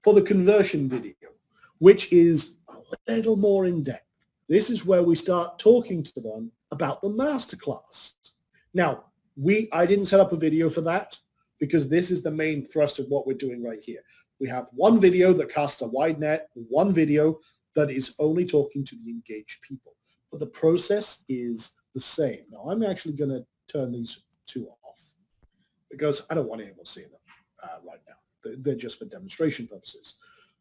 for the conversion video, which is a little more in depth. This is where we start talking to them about the masterclass. Now, I didn't set up a video for that, because this is the main thrust of what we're doing right here. We have one video that casts a wide net, one video that is only talking to the engaged people. But the process is the same. Now, I'm actually going to turn these two off. because I don't want anyone seeing them right now. They're just for demonstration purposes.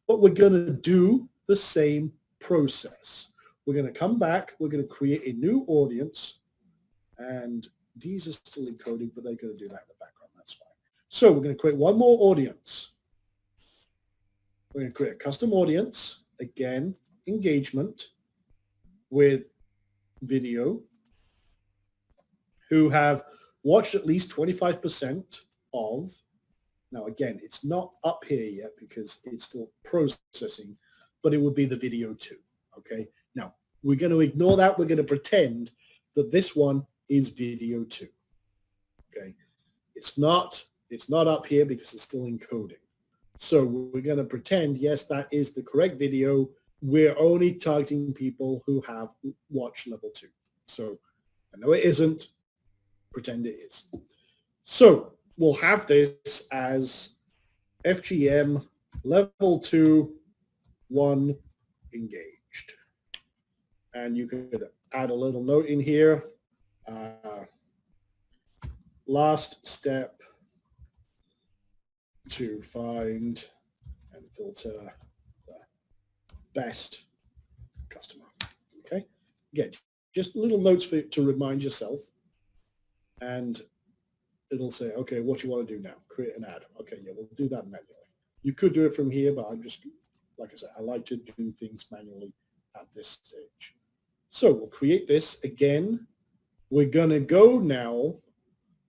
But we're going to do the same process. We're going to come back. We're going to create a new audience. And these are still encoding, but they're going to do that in the background. That's fine. So we're going to create one more audience. We're going to create a custom audience. Again, engagement with video, who have watched at least 25% of. Now, again, it's not up here yet because it's still processing, but it would be the video too, okay? Now, we're going to ignore that. We're going to pretend that this one is video too, okay? It's not up here because it's still encoding. So we're going to pretend, yes, that is the correct video. We're only targeting people who have watched level 2. So I know it isn't, pretend it is. So we'll have this as FGM level 2, 1 engaged. And you could add a little note in here. Last step to find and filter the best customer. Okay. Again, just little notes for to remind yourself. And it'll say, okay, what you want to do now? Create an ad. Okay, yeah, we'll do that manually. You could do it from here, but I'm just, like I said, I like to do things manually at this stage. So we'll create this again. We're going to go now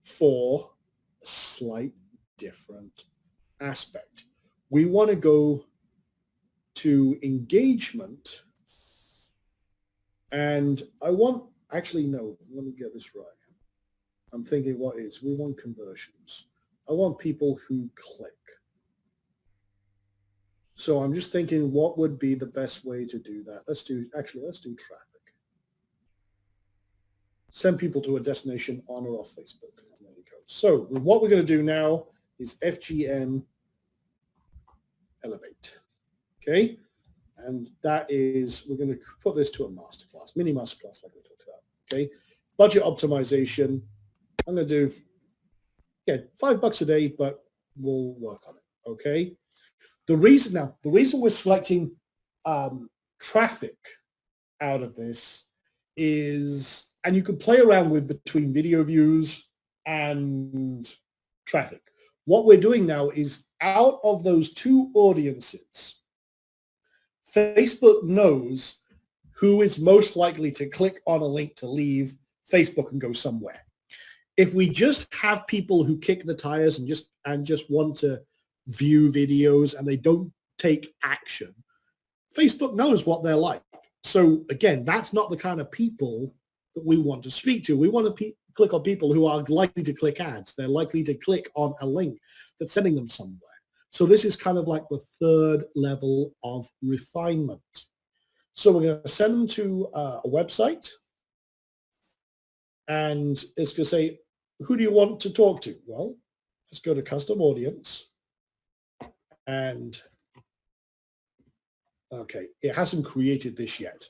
for a slight different aspect. We want to go to engagement, and I want, actually, no, let me get this right. I'm thinking what is, we want conversions. I want people who click. So I'm just thinking what would be the best way to do that. Let's do traffic. Send people to a destination on or off Facebook. There you go. So what we're going to do now is FGM Elevate. Okay. And that is, we're going to put this to a masterclass, mini masterclass like we talked about. Okay. Budget optimization. I'm going to do, yeah, $5 a day, but we'll work on it. Okay. The reason we're selecting traffic out of this is, and you can play around with between video views and traffic. What we're doing now is out of those two audiences, Facebook knows who is most likely to click on a link to leave Facebook and go somewhere. If we just have people who kick the tires and just want to view videos and they don't take action, Facebook knows what they're like. So again, that's not the kind of people that we want to speak to. We want to click on people who are likely to click ads. They're likely to click on a link that's sending them somewhere. So this is kind of like the third level of refinement. So we're going to send them to a website, and it's going to say, who do you want to talk to? Well, let's go to custom audience. And okay, it hasn't created this yet.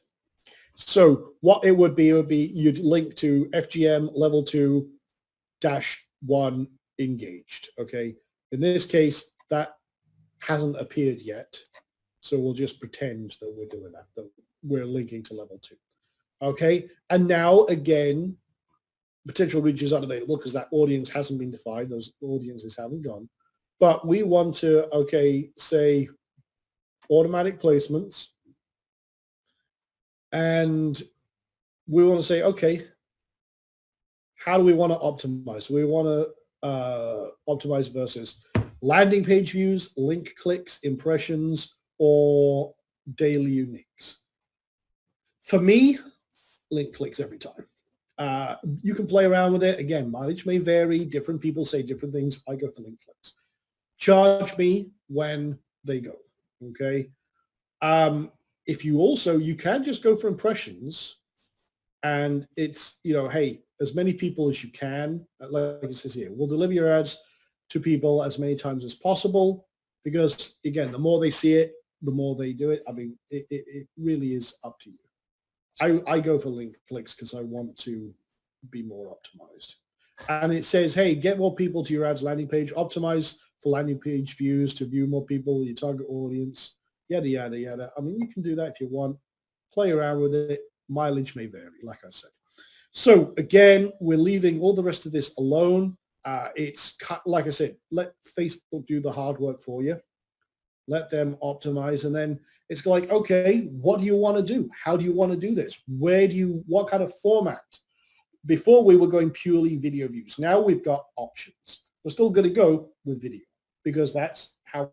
So what it would be you'd link to FGM level 2-1 engaged. Okay. In this case, that hasn't appeared yet. So we'll just pretend that we're doing that we're linking to level 2. Okay. And now again, potential reaches unavailable because that audience hasn't been defined. Those audiences haven't gone. But we want to, okay, say automatic placements. And we want to say, okay, how do we want to optimize? We want to optimize versus landing page views, link clicks, impressions, or daily uniques. For me, link clicks every time. You can play around with it. Again, mileage may vary. Different people say different things. I go for link clicks. Charge me when they go. Okay. If you can just go for impressions, and it's, hey, as many people as you can, like it says here, we'll deliver your ads to people as many times as possible, because again, the more they see it, the more they do it. I mean, it really is up to you. I go for link clicks because I want to be more optimized. and it says, hey, get more people to your ads landing page, optimize for landing page views to view more people, your target audience, yada, yada, yada. I mean, you can do that if you want. Play around with it. Mileage may vary, like I said. So again, we're leaving all the rest of this alone. It's like I said, let Facebook do the hard work for you. Let them optimize. And then it's like, okay, what do you want to do? How do you want to do this? What kind of format? Before we were going purely video views. Now we've got options. We're still going to go with video because that's how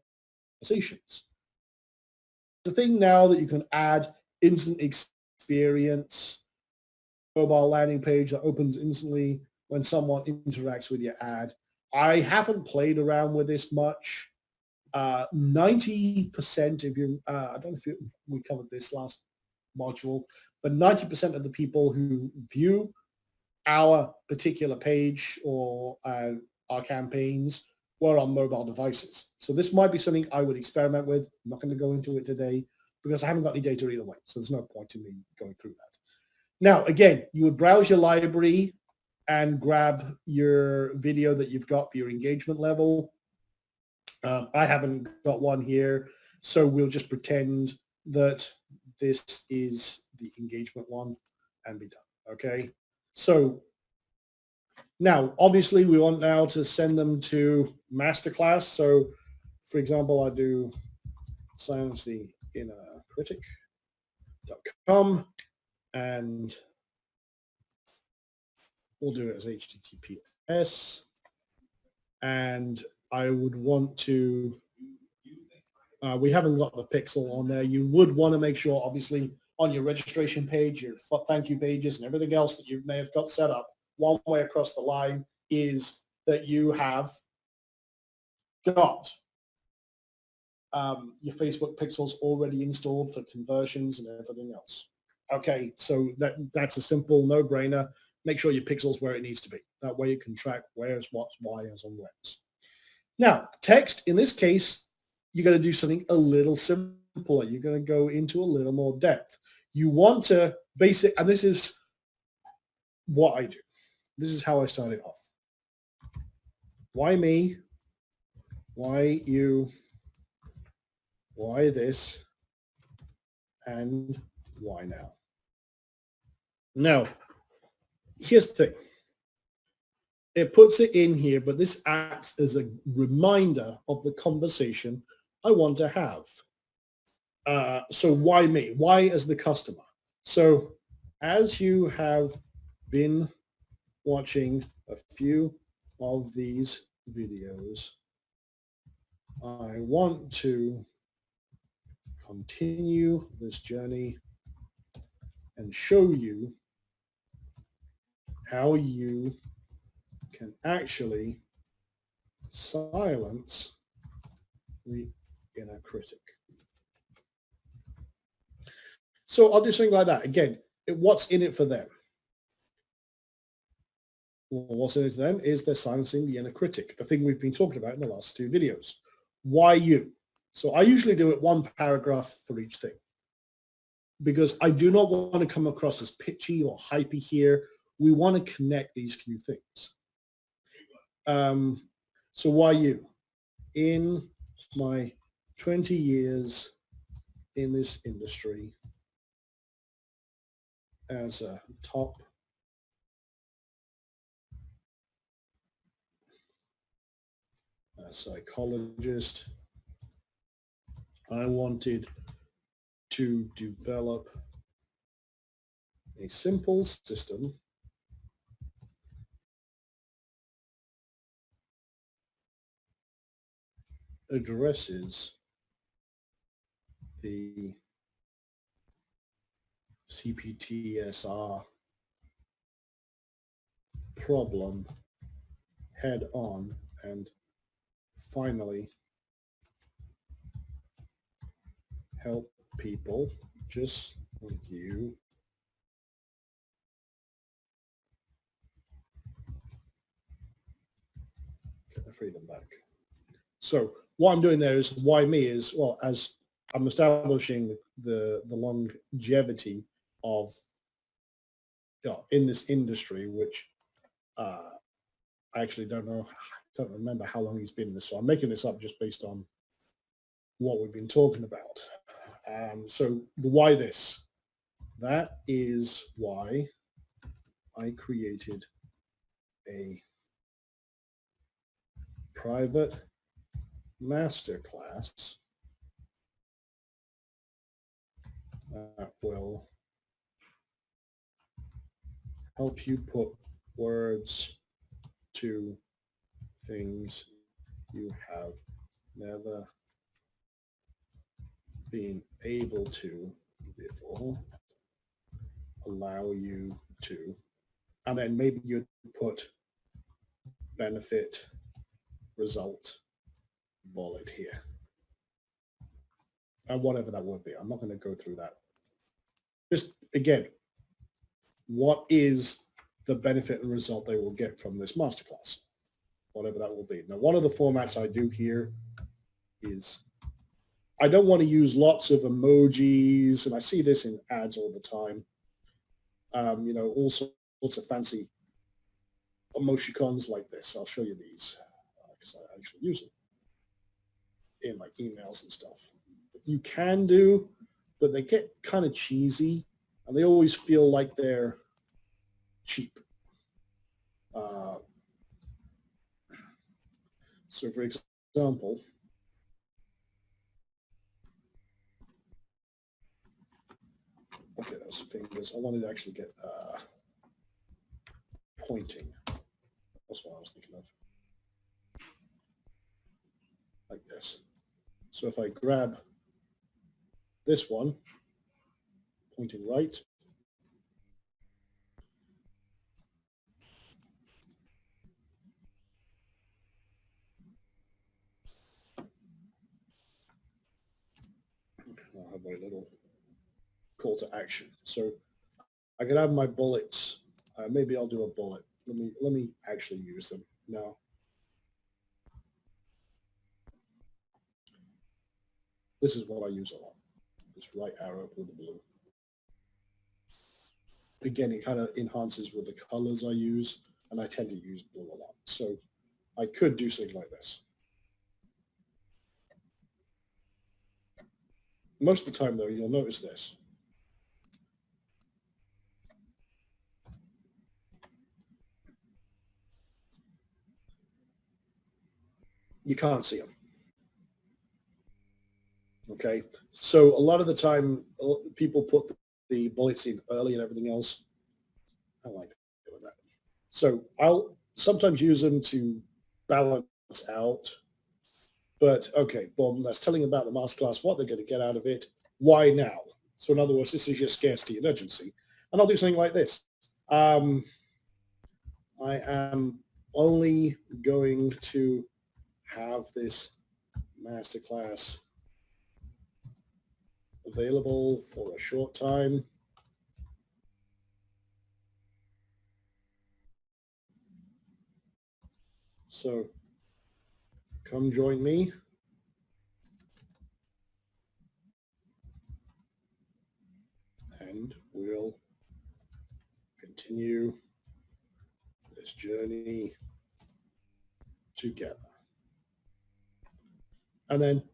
conversations. The thing now that you can add instant experience, mobile landing page that opens instantly when someone interacts with your ad. I haven't played around with this much. 90% of you, I don't know if we covered this last module, but 90% of the people who view our particular page or our campaigns were on mobile devices. So this might be something I would experiment with. I'm not going to go into it today because I haven't got any data either way. So there's no point in me going through that. Now, again, you would browse your library and grab your video that you've got for your engagement level. I haven't got one here, so we'll just pretend that this is the engagement one and be done, okay? So now, obviously, we want now to send them to masterclass. So, for example, I do silencetheinnercritic.com and we'll do it as HTTPS. And I would want to, we haven't got the pixel on there. You would want to make sure, obviously, on your registration page, your thank you pages and everything else that you may have got set up one way across the line is that you have got your Facebook pixels already installed for conversions and everything else. Okay, so that's a simple no-brainer. Make sure your pixel's where it needs to be. That way you can track where's, what's, why's, and when's. Now, text, in this case, you're going to do something a little simpler. You're going to go into a little more depth. You want to and this is what I do. This is how I started off. Why me? Why you? Why this? And why now? Now, here's the thing. It puts it in here, but this acts as a reminder of the conversation I want to have. So why me? Why as the customer? So as you have been watching a few of these videos, I want to continue this journey and show you how you can actually silence the inner critic. So I'll do something like that. Again, what's in it for them? Well, what's in it for them is they're silencing the inner critic, the thing we've been talking about in the last two videos. Why you? So I usually do it one paragraph for each thing because I do not want to come across as pitchy or hypey here. We want to connect these few things. So why you? In my 20 years in this industry as a top psychologist, I wanted to develop a simple system addresses the CPTSR problem head on and finally help people just like you get the freedom back. So what I'm doing there is why me is, well, as I'm establishing the longevity of in this industry, which I actually don't remember how long he's been in this, so I'm making this up just based on what we've been talking about. So the why this, that is why I created a private masterclass that will help you put words to things you have never been able to before, allow you to, and then maybe you'd put benefit, result, bullet here. And whatever that would be. I'm not going to go through that. Just again, what is the benefit and result they will get from this masterclass? Whatever that will be. Now, one of the formats I do here is I don't want to use lots of emojis, and I see this in ads all the time. All sorts of fancy emoticons like this. I'll show you these because I actually use them in my emails and stuff. You can do, but they get kind of cheesy, and they always feel like they're cheap. So, for example, okay, those fingers. I wanted to actually get pointing. That's what I was thinking of. Like this. So if I grab this one, pointing right, I'll have my little call to action. So I can have my bullets. Maybe I'll do a bullet. Let me actually use them now. This is what I use a lot. This right arrow with the blue. Again, it kind of enhances with the colors I use, and I tend to use blue a lot. So I could do something like this. Most of the time, though, you'll notice this. You can't see them. Okay, so a lot of the time, people put the bullets in early and everything else. I like doing that. So I'll sometimes use them to balance out. But okay, boom, that's telling about the masterclass, what they're going to get out of it. Why now? So in other words, this is your scarcity and urgency. And I'll do something like this. I am only going to have this masterclass available for a short time. So come join me. And we'll continue this journey together. And then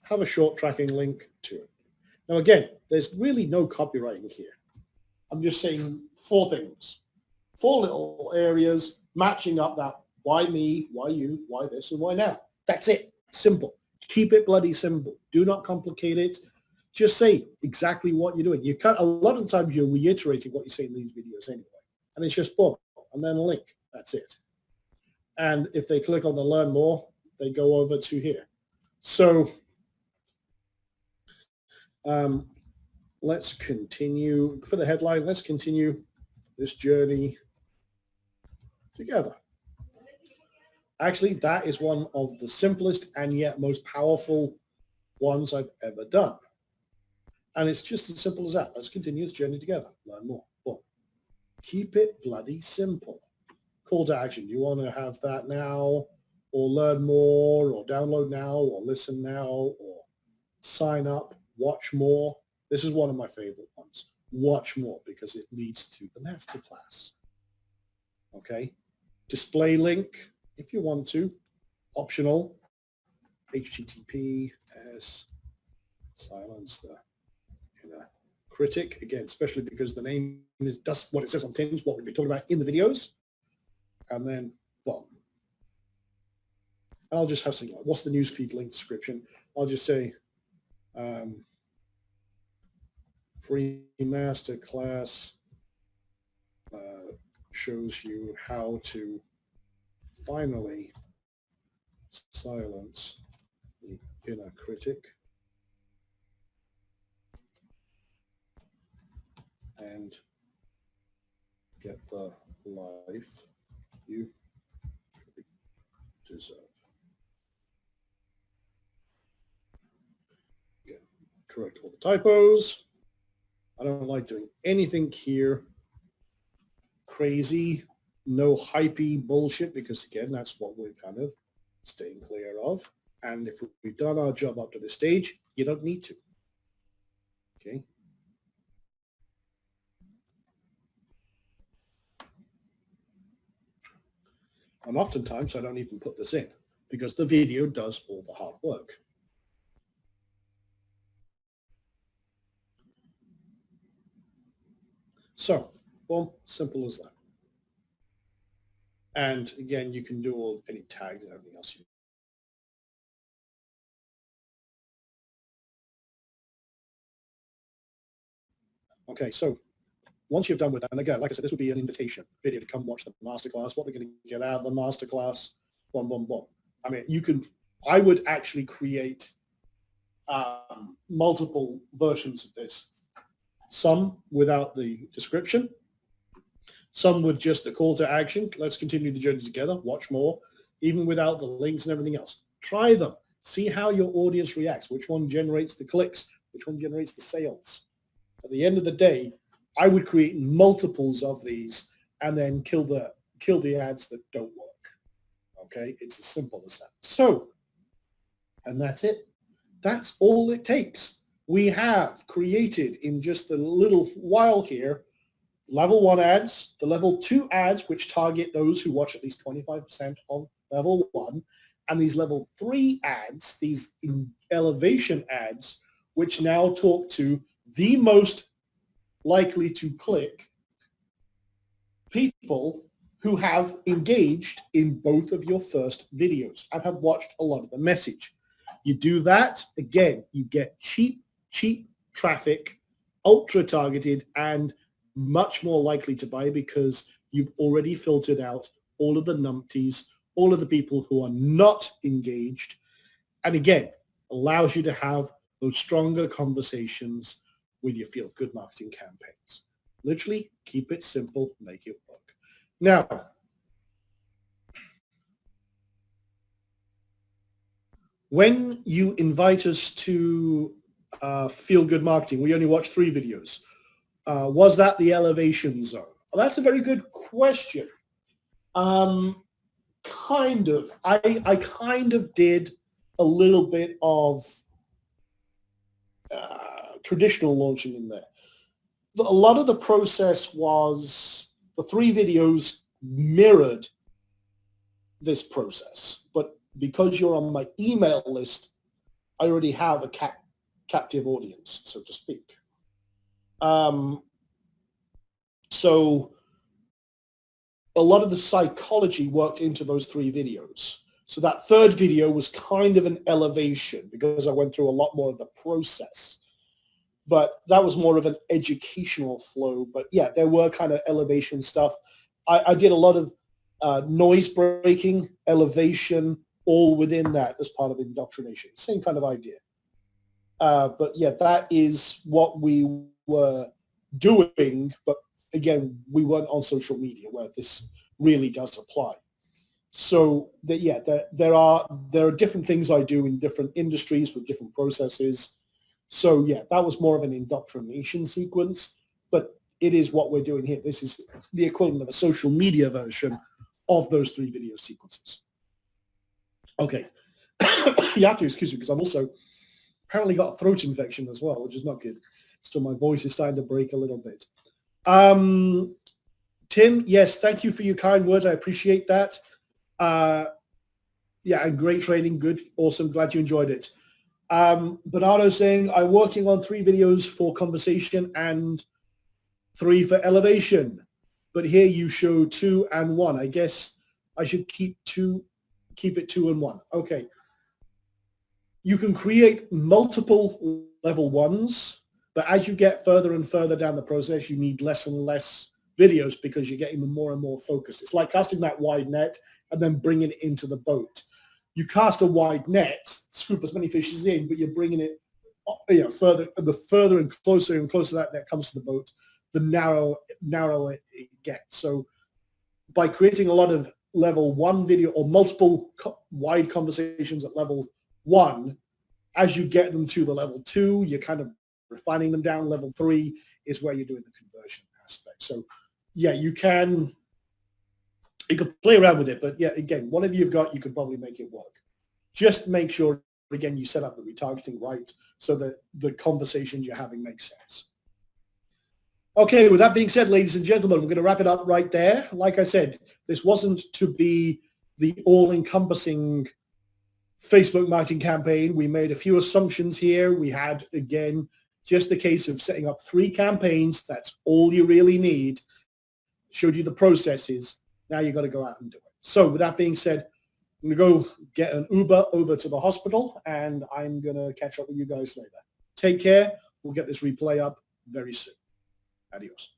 have a short tracking link to it. Now, again, there's really no copywriting here. I'm just saying 4 things, 4 little areas matching up that why me, why you, why this, and why now. That's it. Simple. Keep it bloody simple. Do not complicate it. Just say exactly what you're doing. You can't, a lot of the times you're reiterating what you say in these videos anyway. And it's just boom, and then a link. That's it. And if they click on the learn more, they go over to here. So let's continue. For the headline, let's continue this journey together. Actually, that is one of the simplest and yet most powerful ones I've ever done. And it's just as simple as that. Let's continue this journey together. Learn more. Boom. Keep it bloody simple. Call to action. You want to have that now, or learn more, or download now, or listen now, or sign up, watch more. This is one of my favorite ones. Watch more, because it leads to the masterclass. Okay? display link if you want to, optional, HTTPS, silence the inner critic, again, especially because the name is does what it says on tins, what we'll be talking about in the videos, and then bottom. And I'll just have something like, what's the newsfeed link description? I'll just say, free masterclass shows you how to finally silence the inner critic and get the life you deserve. Again, correct all the typos. I don't like doing anything here crazy, no hypey bullshit, because again, that's what we're kind of staying clear of. And if we've done our job up to this stage, you don't need to. Okay. And oftentimes I don't even put this in because the video does all the hard work. So, well, simple as that. And again, you can do any tags and everything else. Okay, so once you've done with that, and again, like I said, this would be an invitation video to come watch the masterclass, what they're going to get out of the masterclass, boom, boom, boom. I mean, I would actually create multiple versions of this. Some without the description, some with just the call to action. Let's continue the journey together, watch more, even without the links and everything else. Try them. See how your audience reacts, which one generates the clicks, which one generates the sales. At the end of the day, I would create multiples of these and then kill the ads that don't work. Okay, it's as simple as that. So, and that's it. That's all it takes. We have created in just a little while here level 1 ads, the level 2 ads, which target those who watch at least 25% of level 1, and these level 3 ads, these elevation ads, which now talk to the most likely to click people who have engaged in both of your first videos and have watched a lot of the message. You do that, again, you get cheap traffic, ultra targeted, and much more likely to buy because you've already filtered out all of the numpties, all of the people who are not engaged. And again, allows you to have those stronger conversations with your feel-good marketing campaigns. Literally, keep it simple, make it work. Now, when you invite us to feel-good marketing, we only watched 3 videos. Was that the elevation zone? Well, that's a very good question. Kind of. I kind of did a little bit of traditional launching in there. A lot of the process was the 3 videos mirrored this process, but because you're on my email list, I already have a captive audience, so to speak. So a lot of the psychology worked into those 3 videos. So that 3rd video was kind of an elevation because I went through a lot more of the process. But that was more of an educational flow. But yeah, there were kind of elevation stuff. I did a lot of noise breaking, elevation, all within that as part of indoctrination. Same kind of idea. But yeah, that is what we were doing. But again, we weren't on social media where this really does apply. So there are different things I do in different industries with different processes. So yeah, that was more of an indoctrination sequence, but it is what we're doing here. This is the equivalent of a social media version of those 3 video sequences. Okay, you have to excuse me because I'm also apparently got a throat infection as well, which is not good. So my voice is starting to break a little bit. Tim, yes, thank you for your kind words. I appreciate that. Yeah, and great training. Good. Awesome. Glad you enjoyed it. Bernardo saying, I'm working on 3 videos for conversation and 3 for elevation. But here you show 2 and 1. I guess I should keep it 2 and 1. Okay. You can create multiple level 1s, but as you get further and further down the process, you need less and less videos because you're getting them more and more focused. It's like casting that wide net and then bringing it into the boat. You cast a wide net, scoop as many fishes in, but you're bringing it further. The further and closer that net comes to the boat, the narrower it gets. So by creating a lot of level 1 video or multiple wide conversations at level 1, as you get them to the level 2, you're kind of refining them down. Level 3 is where you're doing the conversion aspect. So yeah, you can play around with it, but yeah, again, whatever you've got, you could probably make it work. Just make sure, again, you set up the retargeting right so that the conversations you're having make sense. Okay, with that being said, ladies and gentlemen, we're going to wrap it up right there. Like I said, this wasn't to be the all-encompassing Facebook marketing campaign. We made a few assumptions here. We had, again, just a case of setting up 3 campaigns. That's all you really need. Showed you the processes. Now you've got to go out and do it. So with that being said, I'm going to go get an Uber over to the hospital, and I'm going to catch up with you guys later. Take care. We'll get this replay up very soon. Adios.